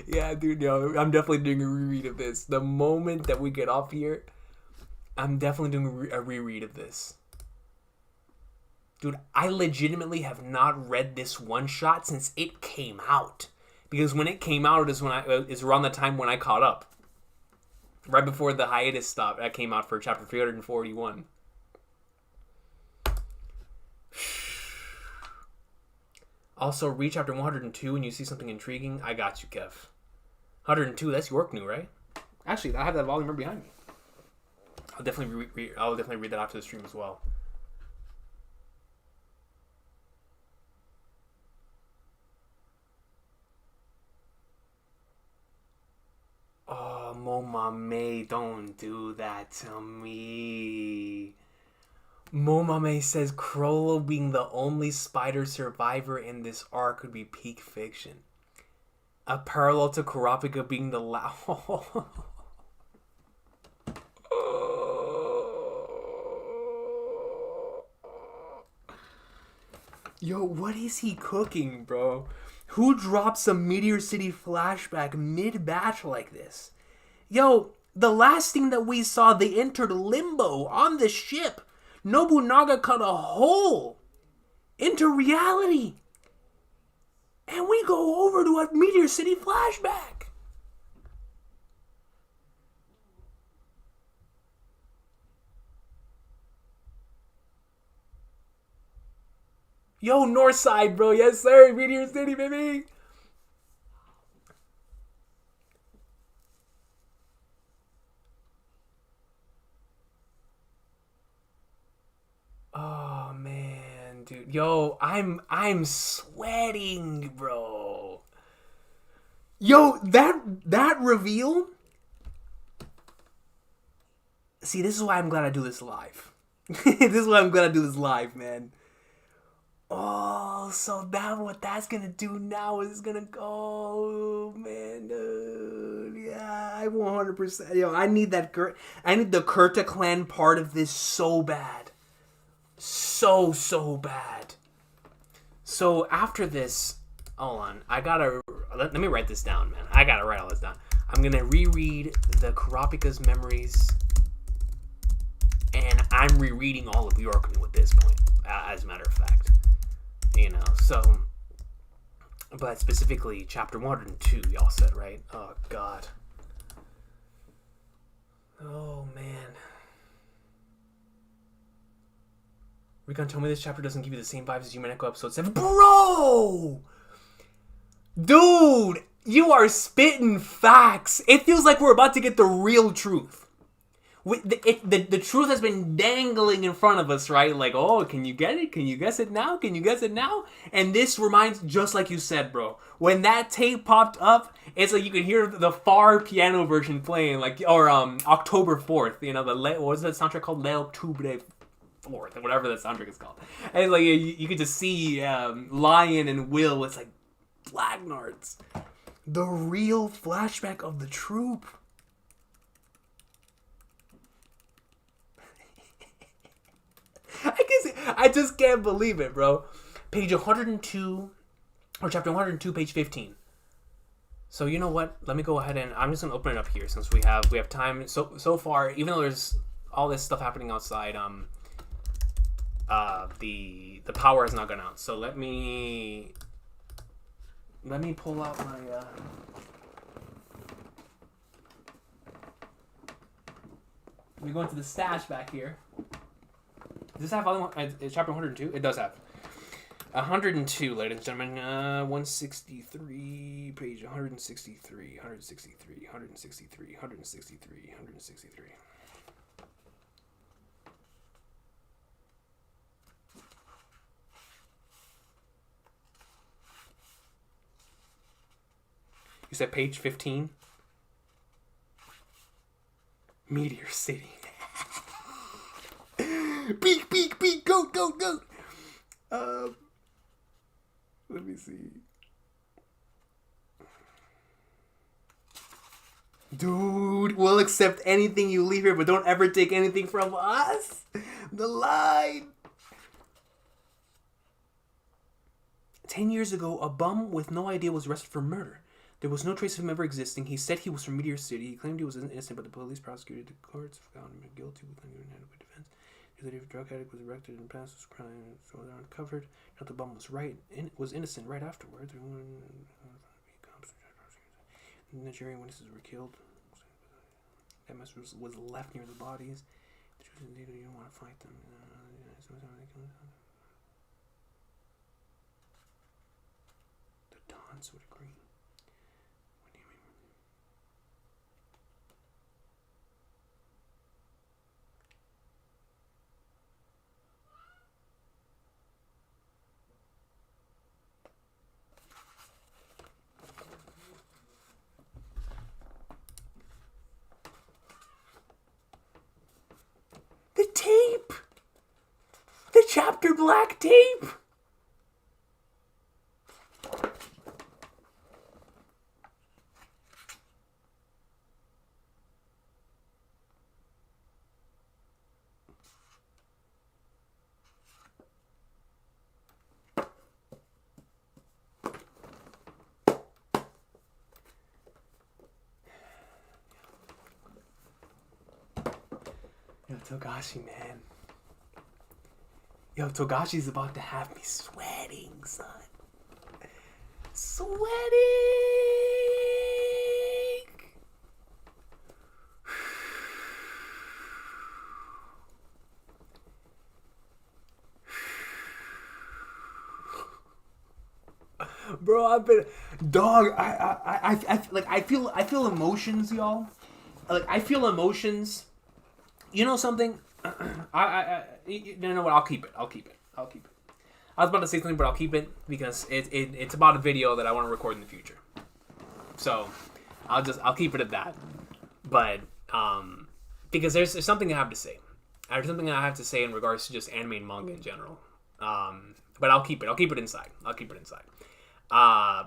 Yeah, dude, yo, I'm definitely doing a reread of this. The moment that we get off here, I'm definitely doing a reread of this. Dude, I legitimately have not read this one shot since it came out. Because when it came out is around the time when I caught up. Right before the hiatus stopped, that came out for chapter 341. Also, read chapter 102 and you see something intriguing. I got you, Kev. 102, that's your new, right? Actually, I have that volume right behind me. I'll definitely read that after the stream as well. Oh, Momame, don't do that to me. Momame says Chrollo being the only spider survivor in this arc could be peak fiction. A parallel to Kurapika being the last. Yo, what is he cooking, bro? Who drops a Meteor City flashback mid-batch like this? Yo, the last thing that we saw, they entered limbo on the ship. Nobunaga cut a hole into reality. And we go over to a Meteor City flashback. Yo, Northside, bro. Yes, sir. Meteor City, baby. Oh, man, dude. Yo, I'm sweating, bro. Yo, that reveal. See, this is why I'm glad I do this live. This is why I'm glad I do this live, man. Oh, so what that's gonna do now is gonna go, man, dude. Yeah, I 100%. Yo, I need that. I need the Kurta clan part of this so bad, so bad. So after this, hold on, let me write this down, man. I gotta write all this down. I'm gonna reread the Kurapika's memories, and I'm rereading all of Yorknu at this point, as a matter of fact. You know, so, but specifically chapter 102, y'all said, right? Oh, God. Oh, man. Recon told me this chapter doesn't give you the same vibes as Human Echo episode 7. Bro! Dude! You are spitting facts. It feels like we're about to get the real truth. The truth has been dangling in front of us, right? Like, oh, can you get it? Can you guess it now? Can you guess it now? And this reminds, just like you said, bro. When that tape popped up, it's like you could hear the far piano version playing, like, or October 4th, you know, what was that soundtrack called? Le Octubre 4th, or whatever that soundtrack is called. And like you could just see Lion and Will. It's like Blagnards. The real flashback of the Troupe. I just can't believe it, bro. Page 102, or chapter 102, page 15. So you know what? Let me go ahead and I'm just gonna open it up here since we have time. So far, even though there's all this stuff happening outside, the power has not gone out. So let me pull out my let me go into the stash back here. Does this have volume? Chapter 102? It does have. 102, ladies and gentlemen. 163, page 163, 163, 163, 163, 163. You said page 15? Meteor City. Peek, peek, peek, goat, goat, goat. Let me see. Dude, we'll accept anything you leave here, but don't ever take anything from us. The line. 10 years ago, a bum with no idea was arrested for murder. There was no trace of him ever existing. He said he was from Meteor City. He claimed he was innocent, but the police prosecuted the courts, found him guilty with an inadequate defense. That if a drug addict was arrested and past his crime, so they're uncovered. Not the bum was was innocent right afterwards. Nigerian witnesses were killed. That mess was left near the bodies. The truth is, you don't want to fight them. The Dons would agree. What do you mean? The tape! The chapter black tape! Yo, Togashi, man. Yo, Togashi's about to have me sweating, son. Sweating! Bro, I've been... Dog, I feel emotions, y'all. Like, I feel emotions... You know something? You know what? I'll keep it. I was about to say something, but I'll keep it because it's about a video that I want to record in the future. So I'll keep it at that. But because there's something I have to say. There's something I have to say in regards to just anime and manga in general. But I'll keep it. I'll keep it inside. But I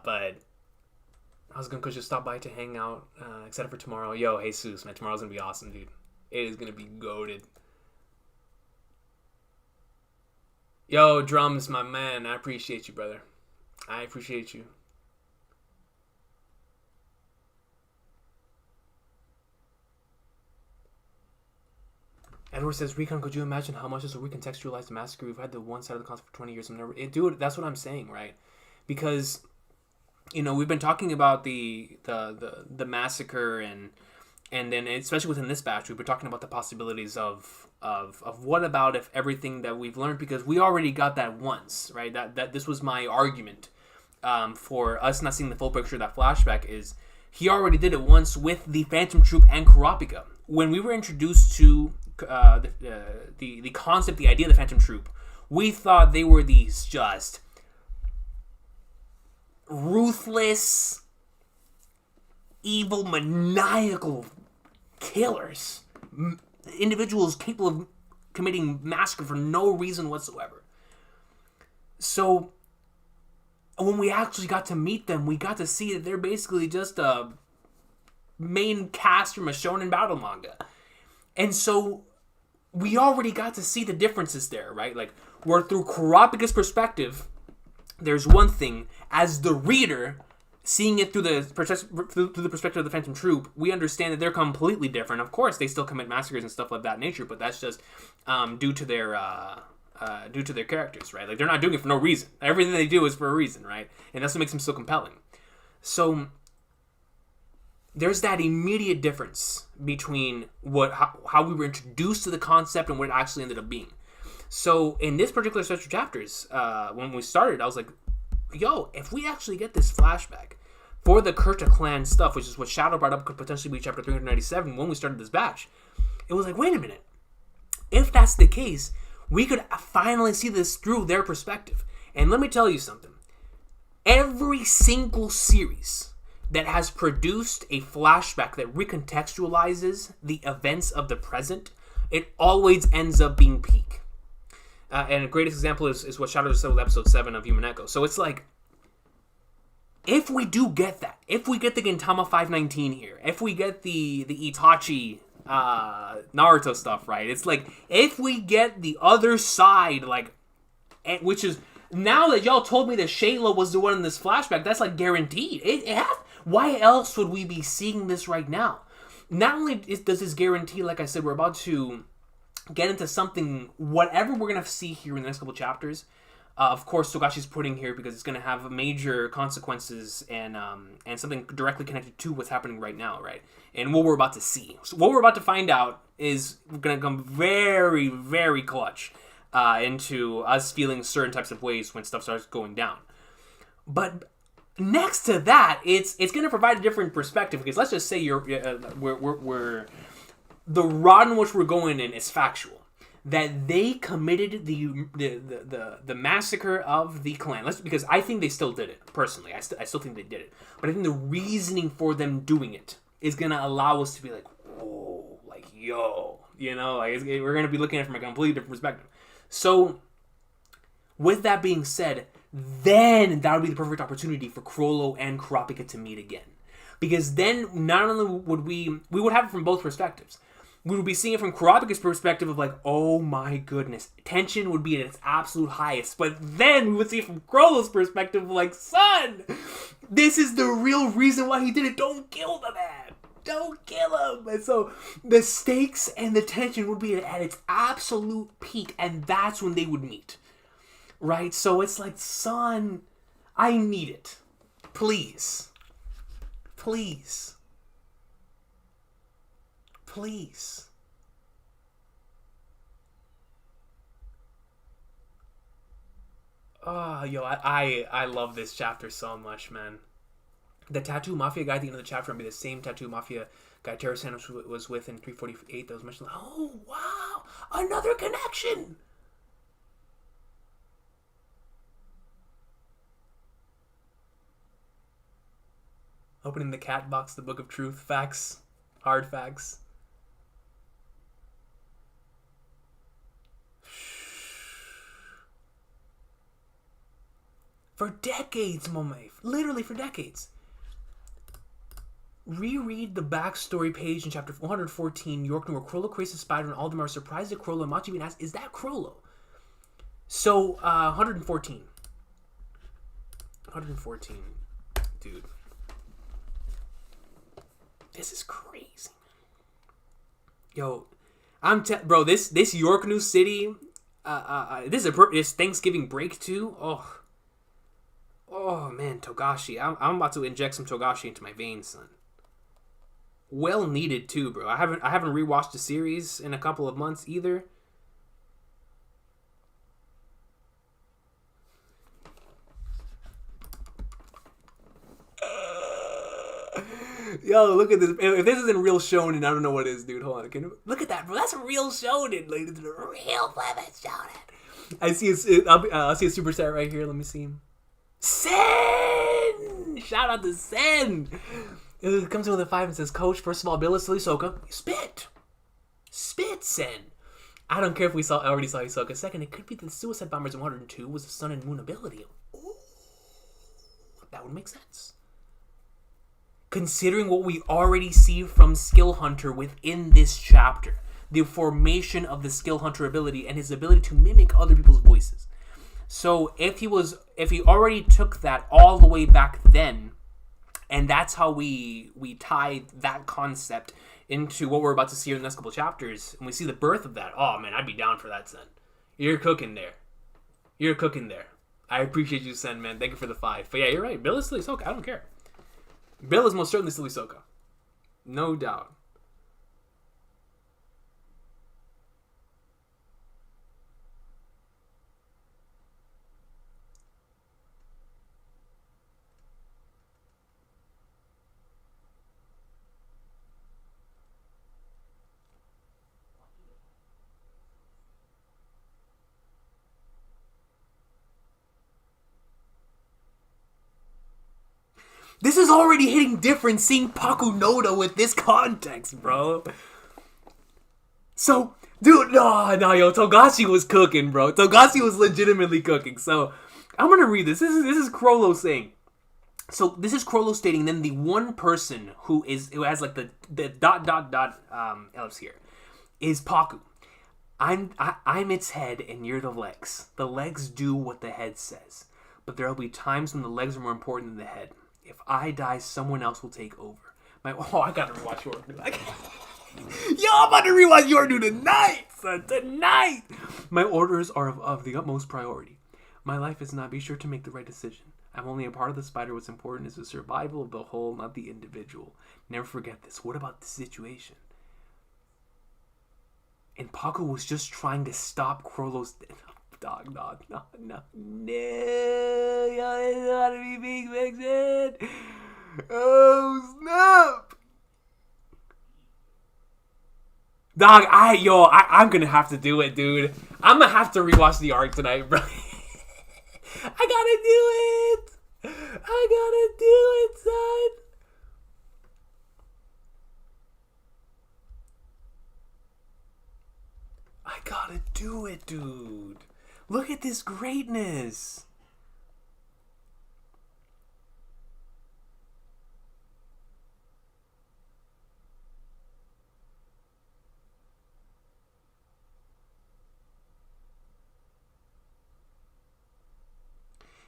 was gonna just stop by to hang out, except for tomorrow. Yo, Jesus, man, tomorrow's gonna be awesome, dude. It is gonna be goated. Yo, Drums, my man. I appreciate you, brother. I appreciate you. Edward says, Recon, could you imagine how much this will recontextualize the Massacre? We've had the one side of the concept for 20 years. Dude, that's what I'm saying, right? Because, you know, we've been talking about the Massacre and then, especially within this batch, we've been talking about the possibilities of what about if everything that we've learned, because we already got that once, right? That this was my argument for us not seeing the full picture of that flashback is he already did it once with the Phantom Troupe and Kurapika. When we were introduced to the concept, the idea of the Phantom Troupe, we thought they were these just ruthless, evil, maniacal killers, individuals capable of committing massacre for no reason whatsoever. So when we actually got to meet them, we got to see that they're basically just a main cast from a shonen battle manga. And so we already got to see the differences there, right? Like, where through Kurapika's perspective, there's one thing. As the reader, seeing it through the perspective of the Phantom Troupe, we understand that they're completely different. Of course, they still commit massacres and stuff like that nature, but that's just due to their characters, right? Like, they're not doing it for no reason. Everything they do is for a reason, right? And that's what makes them so compelling. So there's that immediate difference between how we were introduced to the concept and what it actually ended up being. So in this particular stretch of chapters, when we started, I was like, yo, if we actually get this flashback for the Kurta clan stuff, which is what Shadow brought up, could potentially be chapter 397 when we started this batch, it was like, wait a minute. If that's the case, we could finally see this through their perspective. And let me tell you something. Every single series that has produced a flashback that recontextualizes the events of the present, it always ends up being peak. And a great example is what Shadow just said with episode 7 of Human Echo. So it's like, if we do get that, if we get the Gintama 519 here, if we get the Itachi Naruto stuff, right? It's like, if we get the other side, like, which is, now that y'all told me that Shayla was the one in this flashback, that's like guaranteed. It has, why else would we be seeing this right now? Not only does this guarantee, like I said, we're about to get into something, whatever we're going to see here in the next couple chapters. Of course, Togashi's putting here because it's going to have major consequences and something directly connected to what's happening right now, right? And what we're about to see. So what we're about to find out is going to come very, very clutch into us feeling certain types of ways when stuff starts going down. But next to that, it's going to provide a different perspective, because let's just say we're the route in which we're going in is factual. That they committed the massacre of the clan. Because I think they still did it, personally. I still think they did it. But I think the reasoning for them doing it is going to allow us to be like, whoa, like, yo. You know, like, we're going to be looking at it from a completely different perspective. So, with that being said, then that would be the perfect opportunity for Chrollo and Kurapika to meet again. Because then, not only would we would have it from both perspectives. We would be seeing it from Kurapika's perspective of like, oh my goodness, tension would be at its absolute highest. But then we would see it from Chrollo's perspective of like, son, this is the real reason why he did it. Don't kill the man. Don't kill him. And so the stakes and the tension would be at its absolute peak, and that's when they would meet. Right? So it's like, son, I need it. Please. Please. Please. Oh, yo, I love this chapter so much, man. The Tattoo Mafia guy at the end of the chapter would be the same Tattoo Mafia guy Terra-san was with in 348 that was mentioned. Oh, wow! Another connection! Opening the cat box, the Book of Truth. Facts. Hard facts. For decades, Momae. Literally for decades. Reread the backstory page in chapter 114, York, where Chrollo creates a spider and Aldemar is surprised at Chrollo, and Machi even asks, is that Chrollo? So, 114. 114. Dude. This is crazy. Yo, bro, this York New City, this is Thanksgiving break too. Oh man, Togashi. I'm about to inject some Togashi into my veins, son. Well needed too, bro. I haven't rewatched the series in a couple of months either. Yo, look at this. If this isn't real shonen, I don't know what is, dude. Hold on. Look at that, bro. That's a real shonen. Like, it's a real Flashback shonen. I see I'll see a super set right here. Let me see. Sen! Shout out to Sen! It comes in with a 5 and says, Coach, first of all, Bill is Hisoka. Spit! Spit, Sen! I don't care if we already saw Hisoka. Second, it could be the Suicide Bombers in 102 was the Sun and Moon ability. Ooh, that would make sense. Considering what we already see from Skill Hunter within this chapter. The formation of the Skill Hunter ability and his ability to mimic other people's voices. So if he already took that all the way back then, and that's how we tie that concept into what we're about to see in the next couple of chapters, and we see the birth of that, oh man, I'd be down for that, Sen. You're cooking there. You're cooking there. I appreciate you, Sen, man. Thank you for the 5. But yeah, you're right. Bill is still Hisoka. I don't care. Bill is most certainly still Hisoka. No doubt. This is already hitting different seeing Pakunoda with this context, bro. So, dude, no, yo, Togashi was cooking, bro. Togashi was legitimately cooking. So, I'm gonna read this. This is Chrollo saying, So this is Chrollo stating. Then the one person who has like the ellipse here is Paku. I'm its head and you're the legs. The legs do what the head says, but there'll be times when the legs are more important than the head. If I die, someone else will take over. I gotta rewatch Yordu. Yo, I'm about to rewatch Yordu tonight, son. Tonight. My orders are of the utmost priority. My life is not. Be sure to make the right decision. I'm only a part of the spider. What's important is the survival of the whole, not the individual. Never forget this. What about the situation? And Paku was just trying to stop Chrollo's... Dog. No. It's gotta be Big Vixen. Oh, snap. Dog, I'm gonna have to do it, dude. I'm gonna have to rewatch the arc tonight, bro. I gotta do it, son. I gotta do it, dude. Look at this greatness.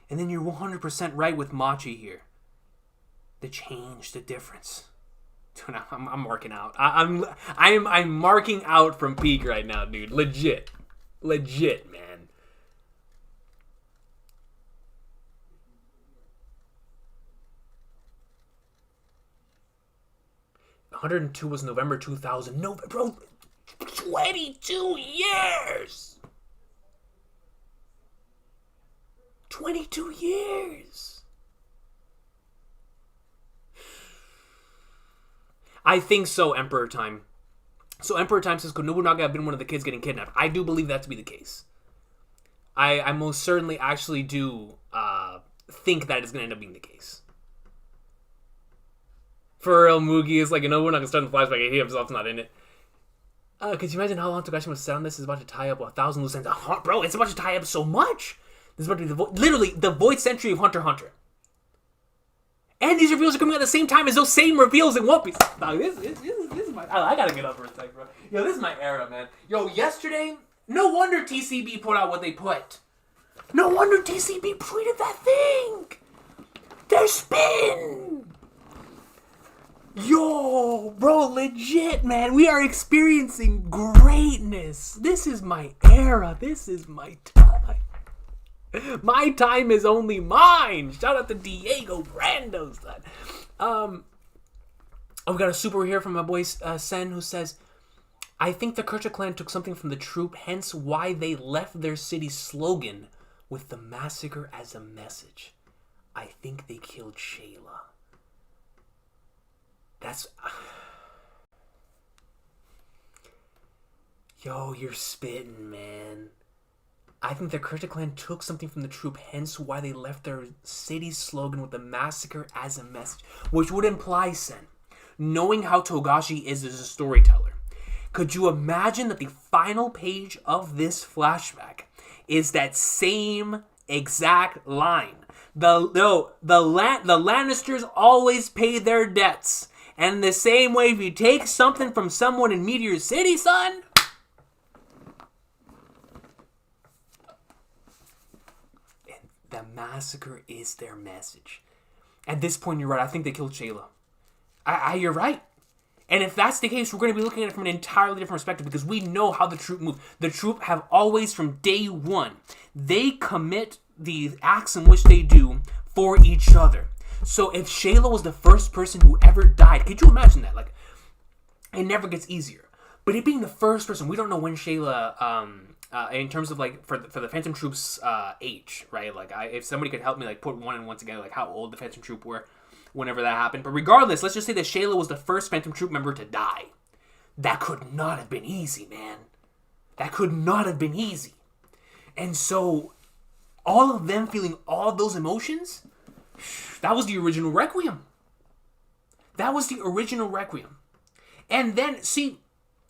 And then you're 100% right with Machi here. The change, the difference. Dude, I'm marking out. I'm marking out from peak right now, dude. Legit, man. $102 was November 2000. No, bro, 22 years. 22 years. I think so, Emperor Time. So Emperor Time says, could Nobunaga have been one of the kids getting kidnapped? I do believe that to be the case. I most certainly actually do think that it's going to end up being the case. For real, Mugi is like, we're not going to start the flashback. He himself's not in it. Could you imagine how long Togashi must sit on this? Is about to tie up 1,000 loose ends. Bro, it's about to tie up so much. This is about to be literally the Void Century of Hunter x Hunter. And these reveals are coming at the same time as those same reveals in One Piece. Dog, this is my... I gotta get up for a sec, bro. Yo, this is my era, man. Yo, yesterday, no wonder TCB put out what they put. No wonder TCB tweeted that thing. Their spin. Yo, bro, legit, man. We are experiencing greatness. This is my era. This is my time. My time is only mine. Shout out to Diego Brando, son. We got a super here from my boy Sen, who says, I think the Kurta clan took something from the Troupe, hence why they left their city slogan with the massacre as a message. I think they killed Shayla. That's... Yo, you're spitting, man. I think the Kurta clan took something from the Troupe, hence why they left their city's slogan with the massacre as a message. Which would imply, Sen, knowing how Togashi is as a storyteller, could you imagine that the final page of this flashback is that same exact line? The Lannisters always pay their debts. And in the same way, if you take something from someone in Meteor City, son... The massacre is their message. At this point, you're right. I think they killed Shayla. You're right. And if that's the case, we're going to be looking at it from an entirely different perspective because we know how the Troupe move. The Troupe have always, from day one, they commit the acts in which they do for each other. So if Shayla was the first person who ever died, could you imagine that? Like, it never gets easier. But it being the first person, we don't know when Shayla... in terms of like for the Phantom Troupe's age, right? Like if somebody could help me like put one and one together, like how old the Phantom Troupe were whenever that happened. But regardless, let's just say that Shayla was the first Phantom Troupe member to die. That could not have been easy, man. That could not have been easy. And so all of them feeling all those emotions, that was the original Requiem. That was the original Requiem. And then see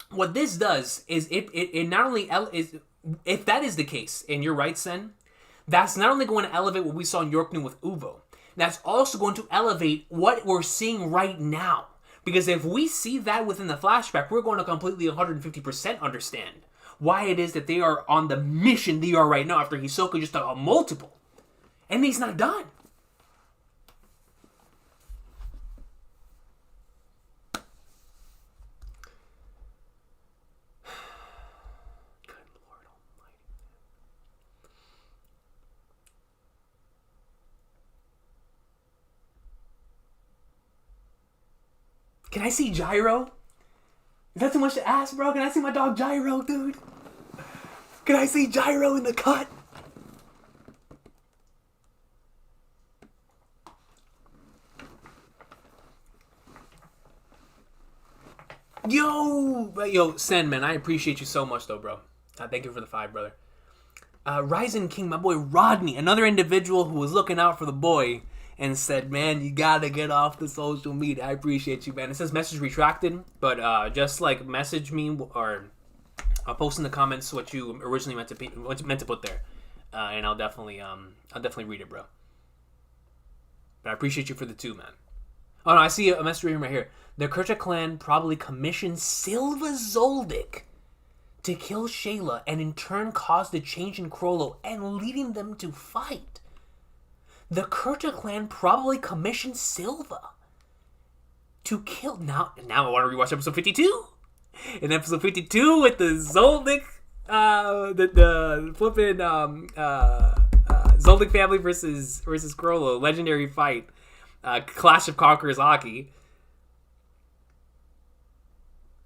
what this does is it not only is, if that is the case, and you're right, Sen, that's not only going to elevate what we saw in York New with Uvo, that's also going to elevate what we're seeing right now. Because if we see that within the flashback, we're going to completely 150% understand why it is that they are on the mission they are right now after Hisoka just a multiple. And he's not done. Can I see Gyro? Is that too much to ask, bro? Can I see my dog Gyro, dude? Can I see Gyro in the cut? Yo, Sen, man, I appreciate you so much, though, bro. Thank you for the 5, brother. Ryzen King, my boy Rodney, another individual who was looking out for the boy and said, man, you gotta get off the social media. I appreciate you, man. It says message retracted, but just like message me or I'll post in the comments what you originally meant to put there, and I'll definitely read it, bro. But I appreciate you for the 2, man. Oh no, I see a message right here. The Kurta clan probably commissioned Silva Zoldyck to kill Shayla and in turn cause the change in Chrollo and leading them to fight. The Kurta clan probably commissioned Silva to kill... Now I want to rewatch episode 52. In episode 52 with the Zoldyck, the flippin' Zoldyck family versus Chrollo, legendary fight, Clash of Conquerors Aki.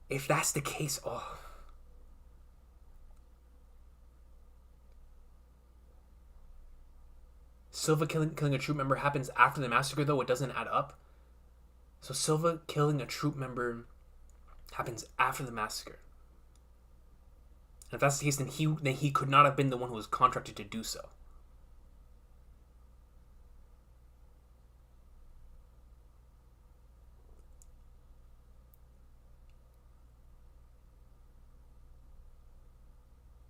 If that's the case, Silva killing a troop member happens after the massacre, though. It doesn't add up. So Silva killing a troop member happens after the massacre. And if that's the case, then he could not have been the one who was contracted to do so.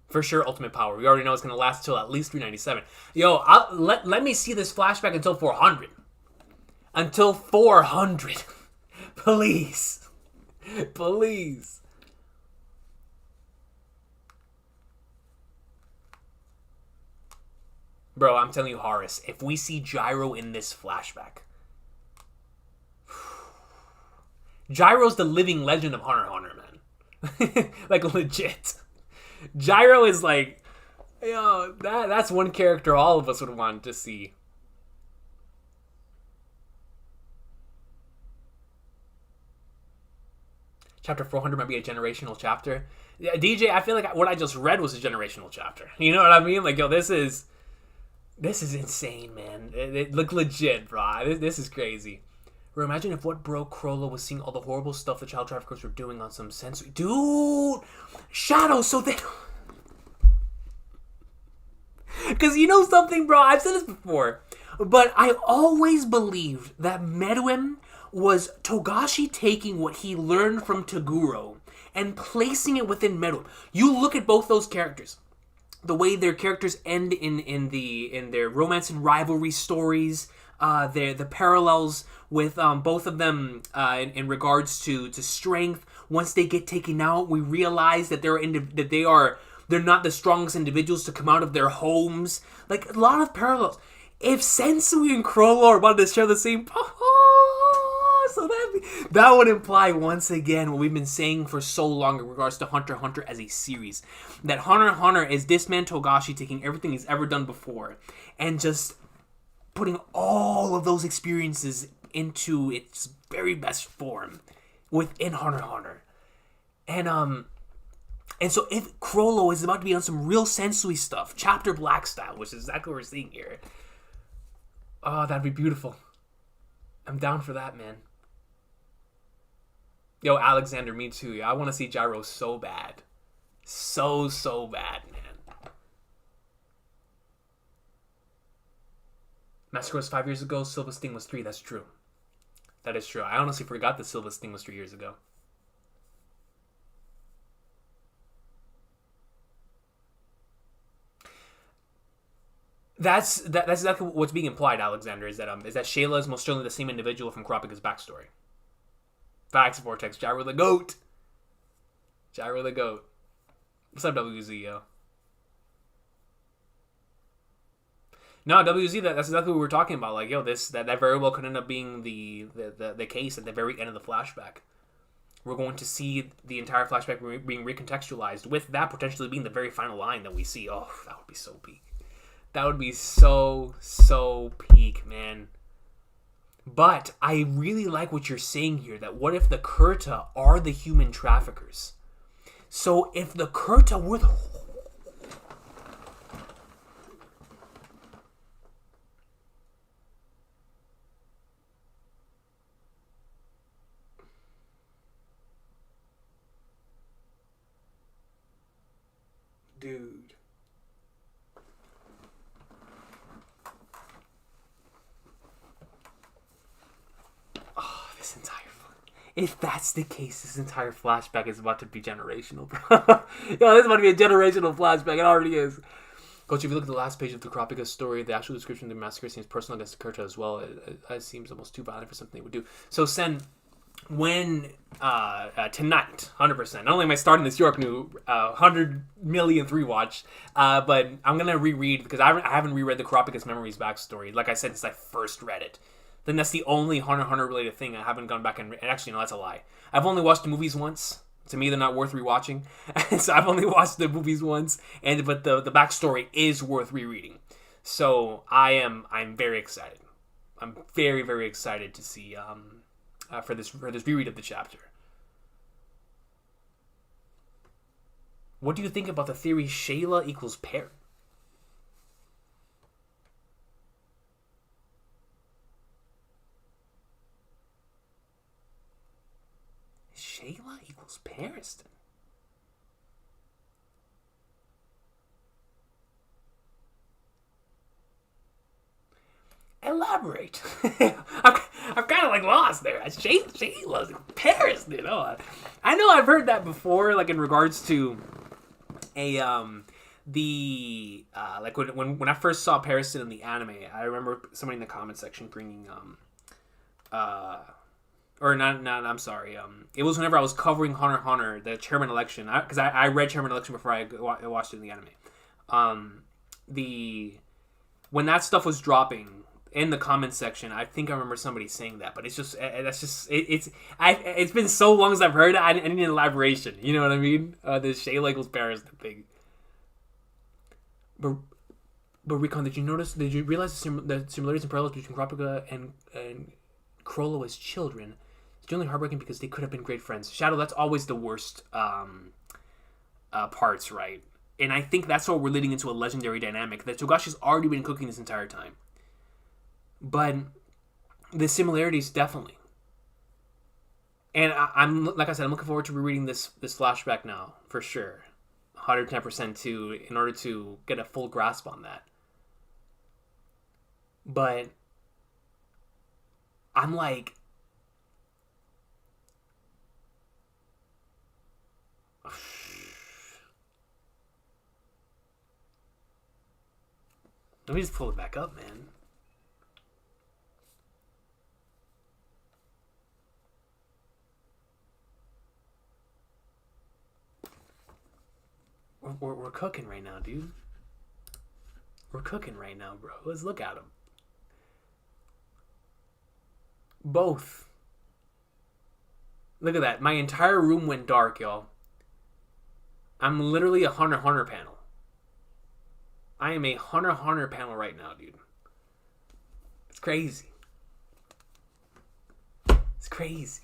For sure, Ultimate Power. We already know it's going to last till at least 397. Yo, let me see this flashback until 400. Until 400. Please. Please. Bro, I'm telling you, Horace, if we see Gyro in this flashback... Gyro's the living legend of Hunter x Hunter, man. Like, legit. Gyro is like, that's one character all of us would want to see. Chapter 400 might be a generational chapter. Yeah, DJ, I feel like what I just read was a generational chapter. You know what I mean? Like, yo, this is insane, man. It look legit, bro. This is crazy. Or imagine if what bro Chrollo was seeing all the horrible stuff the child traffickers were doing on some sensory... Dude! Shadow, so they... Because you know something, bro? I've said this before. But I always believed that Meruem was Togashi taking what he learned from Toguro and placing it within Meruem. You look at both those characters. The way their characters end in their romance and rivalry stories, the parallels with both of them in regards to strength. Once they get taken out, we realize that they're not the strongest individuals to come out of their homes. Like, a lot of parallels. If Sensui and Chrollo are about to share the same... so that would imply, once again, what we've been saying for so long in regards to Hunter x Hunter as a series. That Hunter x Hunter is this man Togashi taking everything he's ever done before and just putting all of those experiences into its very best form within Hunter x Hunter. And so if Chrollo is about to be on some real Sensui stuff, Chapter Black style, which is exactly what we're seeing here, oh, that'd be beautiful. I'm down for that, man. Yo, Alexander, me too. Yeah, I want to see Gyro so bad. So bad, man. Massacre was 5 years ago. Silva Sting was 3. That's true. That is true. I honestly forgot that Silva Sting was 3 years ago. That's exactly what's being implied, Alexander. Is that Shayla is most certainly the same individual from Kurapika's backstory. Facts, Vortex. Gyro the goat. Gyro the goat. What's up, WZ, yo? No, WZ. That's exactly what we were talking about. Like, yo, that very well could end up being the case at the very end of the flashback. We're going to see the entire flashback being recontextualized, with that potentially being the very final line that we see. Oh, that would be so peak. That would be so peak, man. But I really like what you're saying here, that what if the Kurta are the human traffickers? So if the Kurta were the... Dude. Oh, this entire... If that's the case, this entire flashback is about to be generational, bro. Yo, this is about to be a generational flashback. It already is. Coach, if you look at the last page of the Kurapika story, the actual description of the massacre seems personal against Kurta as well. It seems almost too violent for something they would do. So, Sen, when tonight, 100%, not only am I starting this York new 100 millionth rewatch, but I'm going to reread, because I haven't reread the Kurapika's Memories backstory, like I said, since I first read it. Then that's the only Hunter x Hunter related thing I haven't gone back and actually, no, that's a lie. I've only watched the movies once. To me, they're not worth rewatching. So I've only watched the movies once, but the backstory is worth rereading. So I'm very excited. I'm very, very excited to see for this reread of the chapter. What do you think about the theory Shayla equals Parrot? Shayla equals Pariston. Elaborate. I'm kind of like lost there. Shayla's Pariston. Oh, I know I've heard that before, like in regards to a like when I first saw Pariston in the anime. I remember somebody in the comment section bringing or not, I'm sorry. It was whenever I was covering Hunter x Hunter, the chairman election, because I read chairman election before I watched it in the anime. When that stuff was dropping in the comments section, I think I remember somebody saying that, but it's just it's been so long since I've heard it. I need an elaboration. You know what I mean? The Shayla equals Paris thing. But Recon, did you realize the similarities and parallels between Kurapika and Chrollo as children? It's generally heartbreaking because they could have been great friends. Shadow, that's always the worst parts, right? And I think that's what we're leading into a legendary dynamic that Togashi's already been cooking this entire time. But the similarities, definitely. And I'm like I said, I'm looking forward to rereading this flashback now, for sure. 110% too, in order to get a full grasp on that. But I'm like, let me just pull it back up, man. We're cooking right now, dude. We're cooking right now, bro. Let's look at them. Both. Look at that. My entire room went dark, y'all. I'm literally a Hunter x Hunter panel. I am a Hunter x Hunter panel right now, dude. It's crazy. It's crazy.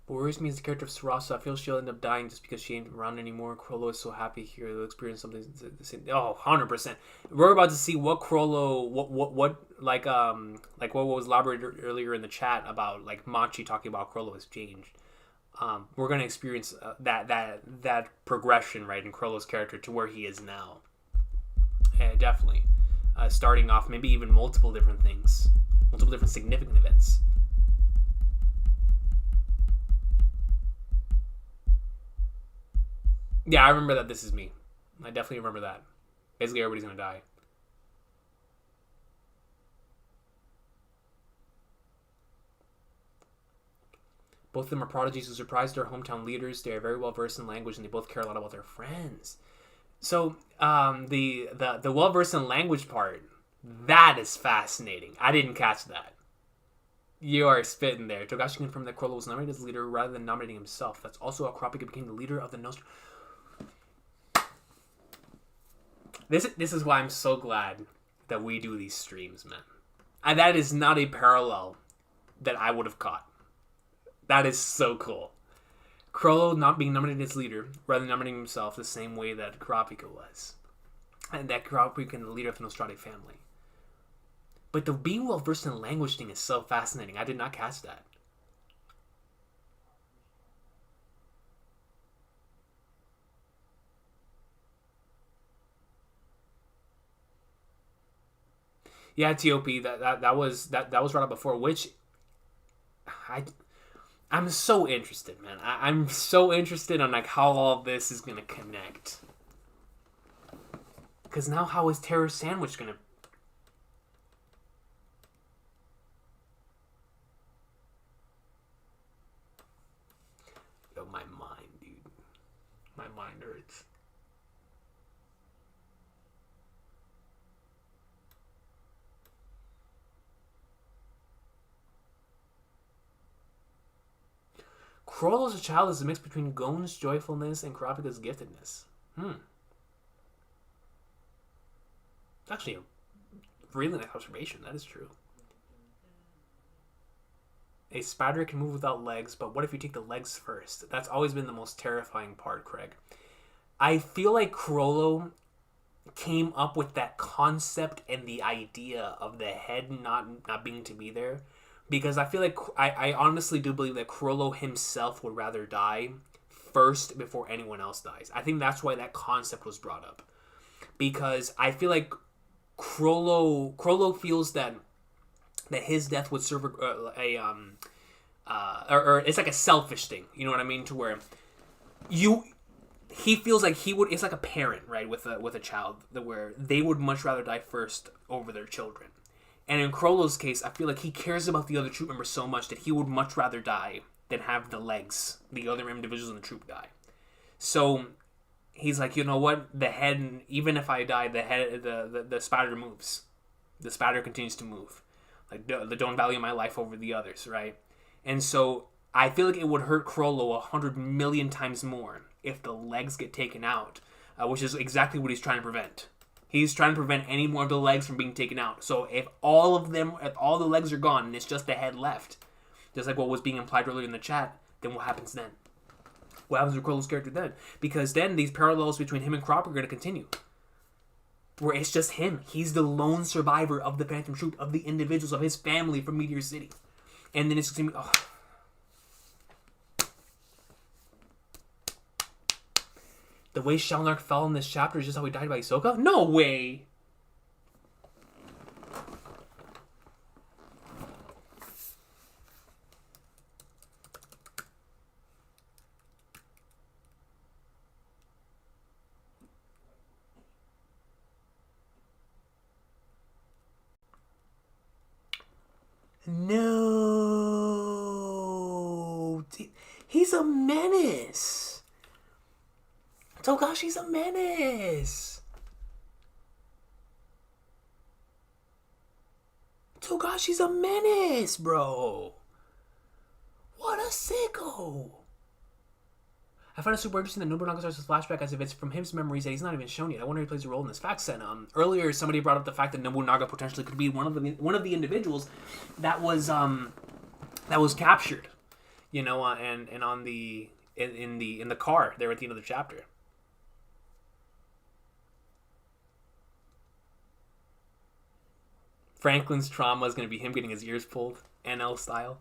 What worries me is the character of Sarasa. I feel she'll end up dying just because she ain't around anymore. Chrollo is so happy here. They'll experience something the same. Oh, 100%. We're about to see what Chrollo, what what was elaborated earlier in the chat about, like, Machi talking about Chrollo has changed. We're going to experience that progression, right, in Chrollo's character to where he is now. Definitely. Starting off maybe even multiple different things. Multiple different significant events. Yeah, I remember that. This is me. I definitely remember that. Basically, everybody's gonna die. Both of them are prodigies who surprised their hometown leaders. They are very well versed in language, and they both care a lot about their friends. So, the well versed in language part, that is fascinating. I didn't catch that. You are spitting there. Togashi confirmed that Chrollo was nominated as leader rather than nominating himself. That's also how Kurapika became the leader of the Nostra. This is why I'm so glad that we do these streams, man. And that is not a parallel that I would have caught. That is so cool. Chrollo not being nominated as leader, rather than nominating himself the same way that Kurapika was. And that Kurapika is the leader of the Nostrade family. But the being well versed in language thing is so fascinating. I did not catch that. Yeah, TOP, that was brought up before, which I'm so interested, man. I'm so interested on like how all of this is gonna connect. Because now, how is Terror Sandwich gonna? Yo, my mind, dude. My mind hurts. Chrollo as a child is a mix between Gon's joyfulness and Kurapika's giftedness. Actually a really nice observation. That is true. A spider can move without legs, but what if you take the legs first? That's always been the most terrifying part, Craig. I feel like Chrollo came up with that concept and the idea of the head not being to be there, because I feel like I honestly do believe that Chrollo himself would rather die first before anyone else dies. I think that's why that concept was brought up, because I feel like Chrollo feels that his death would serve or it's like a selfish thing. You know what I mean? To where he feels like he would. It's like a parent, right, with a child, where they would much rather die first over their children. And in Chrollo's case, I feel like he cares about the other troop members so much that he would much rather die than have the other individuals in the troop die. So he's like, you know what? The head, even if I die, the spider moves. The spider continues to move. Like, they don't value my life over the others, right? And so I feel like it would hurt Chrollo 100 million times more if the legs get taken out, which is exactly what he's trying to prevent. He's trying to prevent any more of the legs from being taken out. So if all the legs are gone and it's just the head left, just like what was being implied earlier in the chat, then what happens then? What happens with Chrollo's character then? Because then these parallels between him and Crop are going to continue. Where it's just him. He's the lone survivor of the Phantom Troop, of the individuals, of his family from Meteor City. And then it's going to be... The way Shalnark fell in this chapter is just how he died by Hisoka? No way! No! He's a menace! Togashi's a menace! Togashi's a menace, bro! What a sicko! I find it super interesting that Nobunaga starts his flashback as if it's from his memories that he's not even shown yet. I wonder if he plays a role in this fact set. Earlier, somebody brought up the fact that Nobunaga potentially could be one of the individuals that was captured, you know, and on the in the car there at the end of the chapter. Franklin's trauma is going to be him getting his ears pulled, NL style.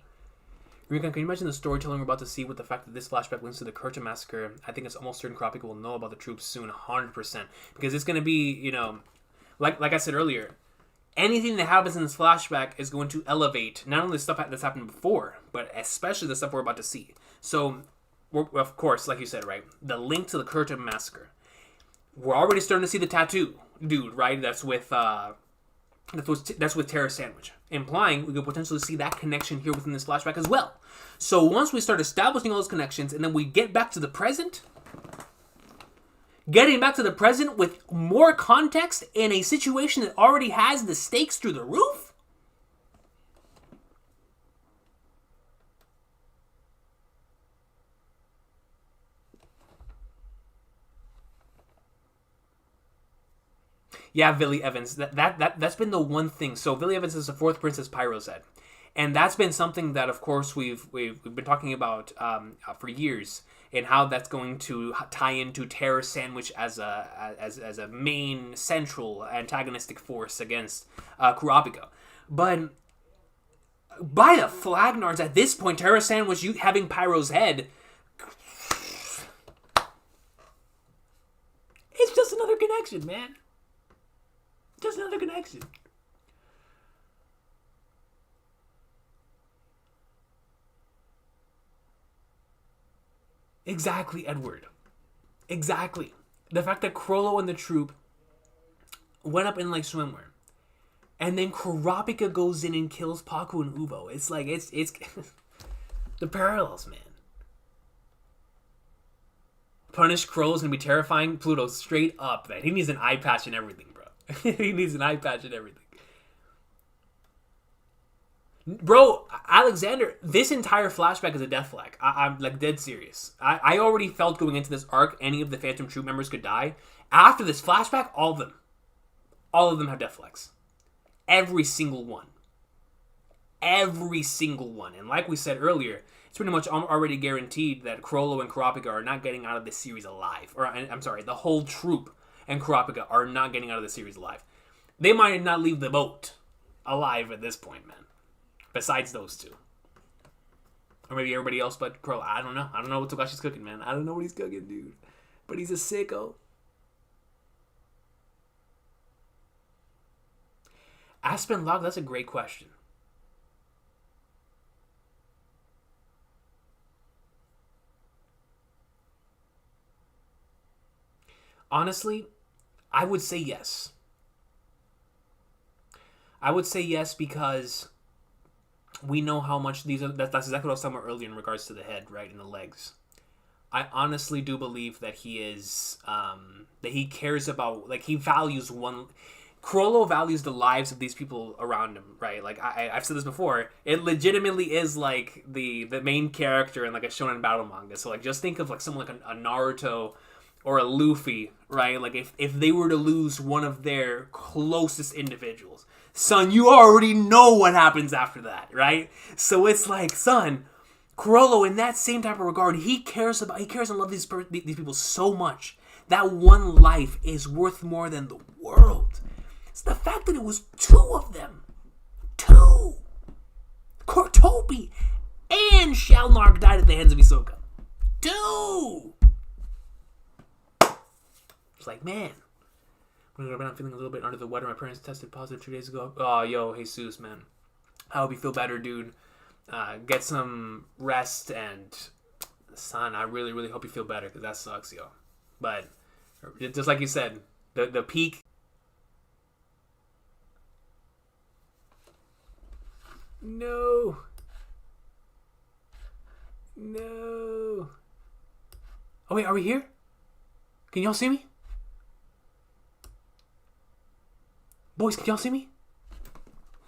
Recon, can you imagine the storytelling we're about to see with the fact that this flashback links to the Kurta Massacre? I think it's almost certain Kurapika will know about the troops soon, 100%. Because it's going to be, you know, like I said earlier, anything that happens in this flashback is going to elevate not only the stuff that's happened before, but especially the stuff we're about to see. So of course, like you said, right, the link to the Kurta massacre. We're already starting to see the tattoo dude, right? That's with Terra Sandwich, implying we could potentially see that connection here within this flashback as well. So once we start establishing all those connections, and then we get back to the present, getting back to the present with more context in a situation that already has the stakes through the roof. Yeah, Billy Evans. That's been the one thing. So Billy Evans is the fourth Princess Pyro said, and that's been something that, of course, we've been talking about for years, and how that's going to tie into Terra Sandwich as a main central antagonistic force against Kurapika. But by the Flagnards, at this point, Terra Sandwich having Pyro's head, it's just another connection, man. Just another connection. Exactly, Edward. Exactly. The fact that Chrollo and the Troupe went up in like swimwear, and then Kurapika goes in and kills Paku and Ubo. It's like it's the parallels, man. Punish Chrollo's gonna be terrifying. Pluto straight up, man. He needs an eye patch and everything, bro. He needs an eye patch and everything. Bro, Alexander, this entire flashback is a death flag. I'm like dead serious. I already felt going into this arc any of the Phantom Troupe members could die. After this flashback, all of them. All of them have death flags. Every single one. Every single one. And like we said earlier, it's pretty much already guaranteed that Chrollo and Kurapika are not getting out of this series alive. Or, I'm sorry, the whole Troupe and Kurapika are not getting out of the series alive. They might not leave the boat alive at this point, man. Besides those two. Or maybe everybody else but Chrollo. I don't know. I don't know what Togashi's cooking, man. I don't know what he's cooking, dude. But he's a sicko. Aspen Log, that's a great question. Honestly, I would say yes. I would say yes because we know how much these are. That's exactly what I was talking about earlier in regards to the head, right, and the legs. I honestly do believe that he is, that he cares about, like, he values one. Chrollo values the lives of these people around him, right? Like, I've said this before. It legitimately is, like, the main character in, like, a shonen battle manga. So, like, just think of, like, someone like a Naruto or a Luffy, right? Like, if they were to lose one of their closest individuals, son, you already know what happens after that, right? So it's like, son, Chrollo, in that same type of regard, he cares and loves these people so much. That one life is worth more than the world. It's the fact that it was two of them. Two. Troupe and Shalnark died at the hands of Hisoka. Two. It's like, man. I'm feeling a little bit under the weather. My parents tested positive 2 days ago. Oh, yo, Jesus, man. I hope you feel better, dude. Get some rest, and son, I really, really hope you feel better, because that sucks, yo. But just like you said, the peak. No. Oh wait, are we here? Can y'all see me? Boys, can y'all see me?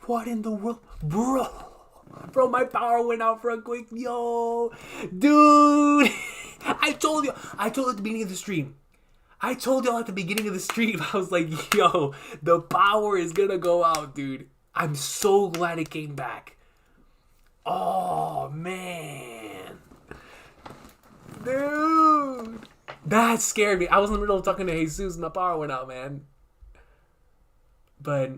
What in the world? Bro, my power went out for a quick, yo. Dude. I told you at the beginning of the stream. I told y'all at the beginning of the stream. I was like, yo, the power is gonna go out, dude. I'm so glad it came back. Oh, man. Dude. That scared me. I was in the middle of talking to Jesus and the power went out, man. But,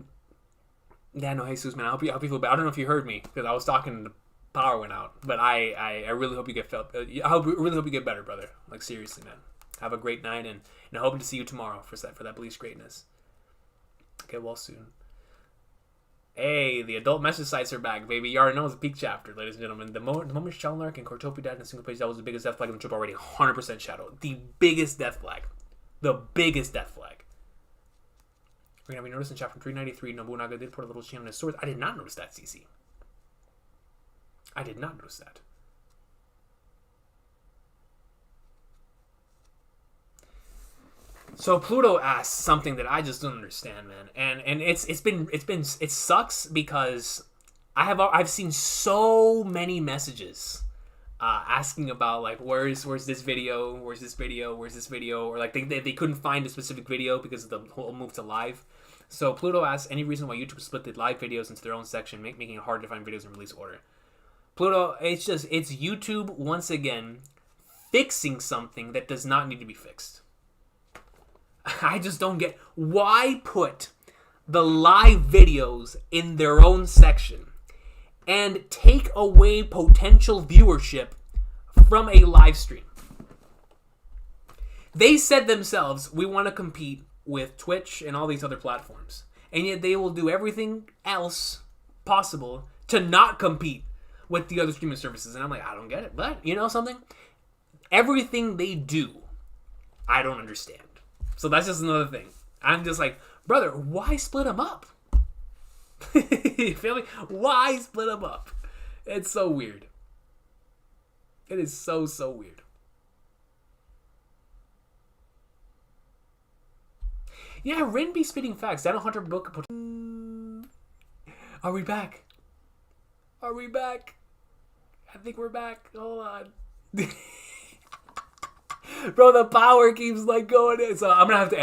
yeah, no, Jesus, man, I hope you feel better. I don't know if you heard me, because I was talking and the power went out. But I really hope you really hope you get better, brother. Like, seriously, man. Have a great night, and I hope to see you tomorrow for that Bleach greatness. Get well soon. Hey, the adult message sites are back, baby. You already know it's a peak chapter, ladies and gentlemen. The moment Shalnark and Cortopia died in a single page, that was the biggest death flag in the Troupe already. 100% Shadow. The biggest death flag. The biggest death flag. We noticed in chapter 393, Nobunaga did put a little chain on his sword. I did not notice that, CC. I did not notice that. So Pluto asks something that I just don't understand, man, and it sucks because I've seen so many messages asking about like where's this video, or like they couldn't find a specific video because of the whole move to live. So Pluto asks any reason why YouTube split the live videos into their own section, making it hard to find videos in release order. Pluto, it's YouTube once again fixing something that does not need to be fixed. I just don't get why put the live videos in their own section and take away potential viewership from a live stream. They said themselves, we want to compete with Twitch and all these other platforms, and yet they will do everything else possible to not compete with the other streaming services. And I'm like, I don't get it. But you know something? Everything they do, I don't understand. So that's just another thing. I'm just like, brother, why split them up? You feel me? Why split them up? It's so weird. It is so weird. Yeah, Rin be spitting facts. Daniel Hunter book. Are we back? Are we back? I think we're back. Hold on. Bro, the power keeps like going in. So I'm gonna have to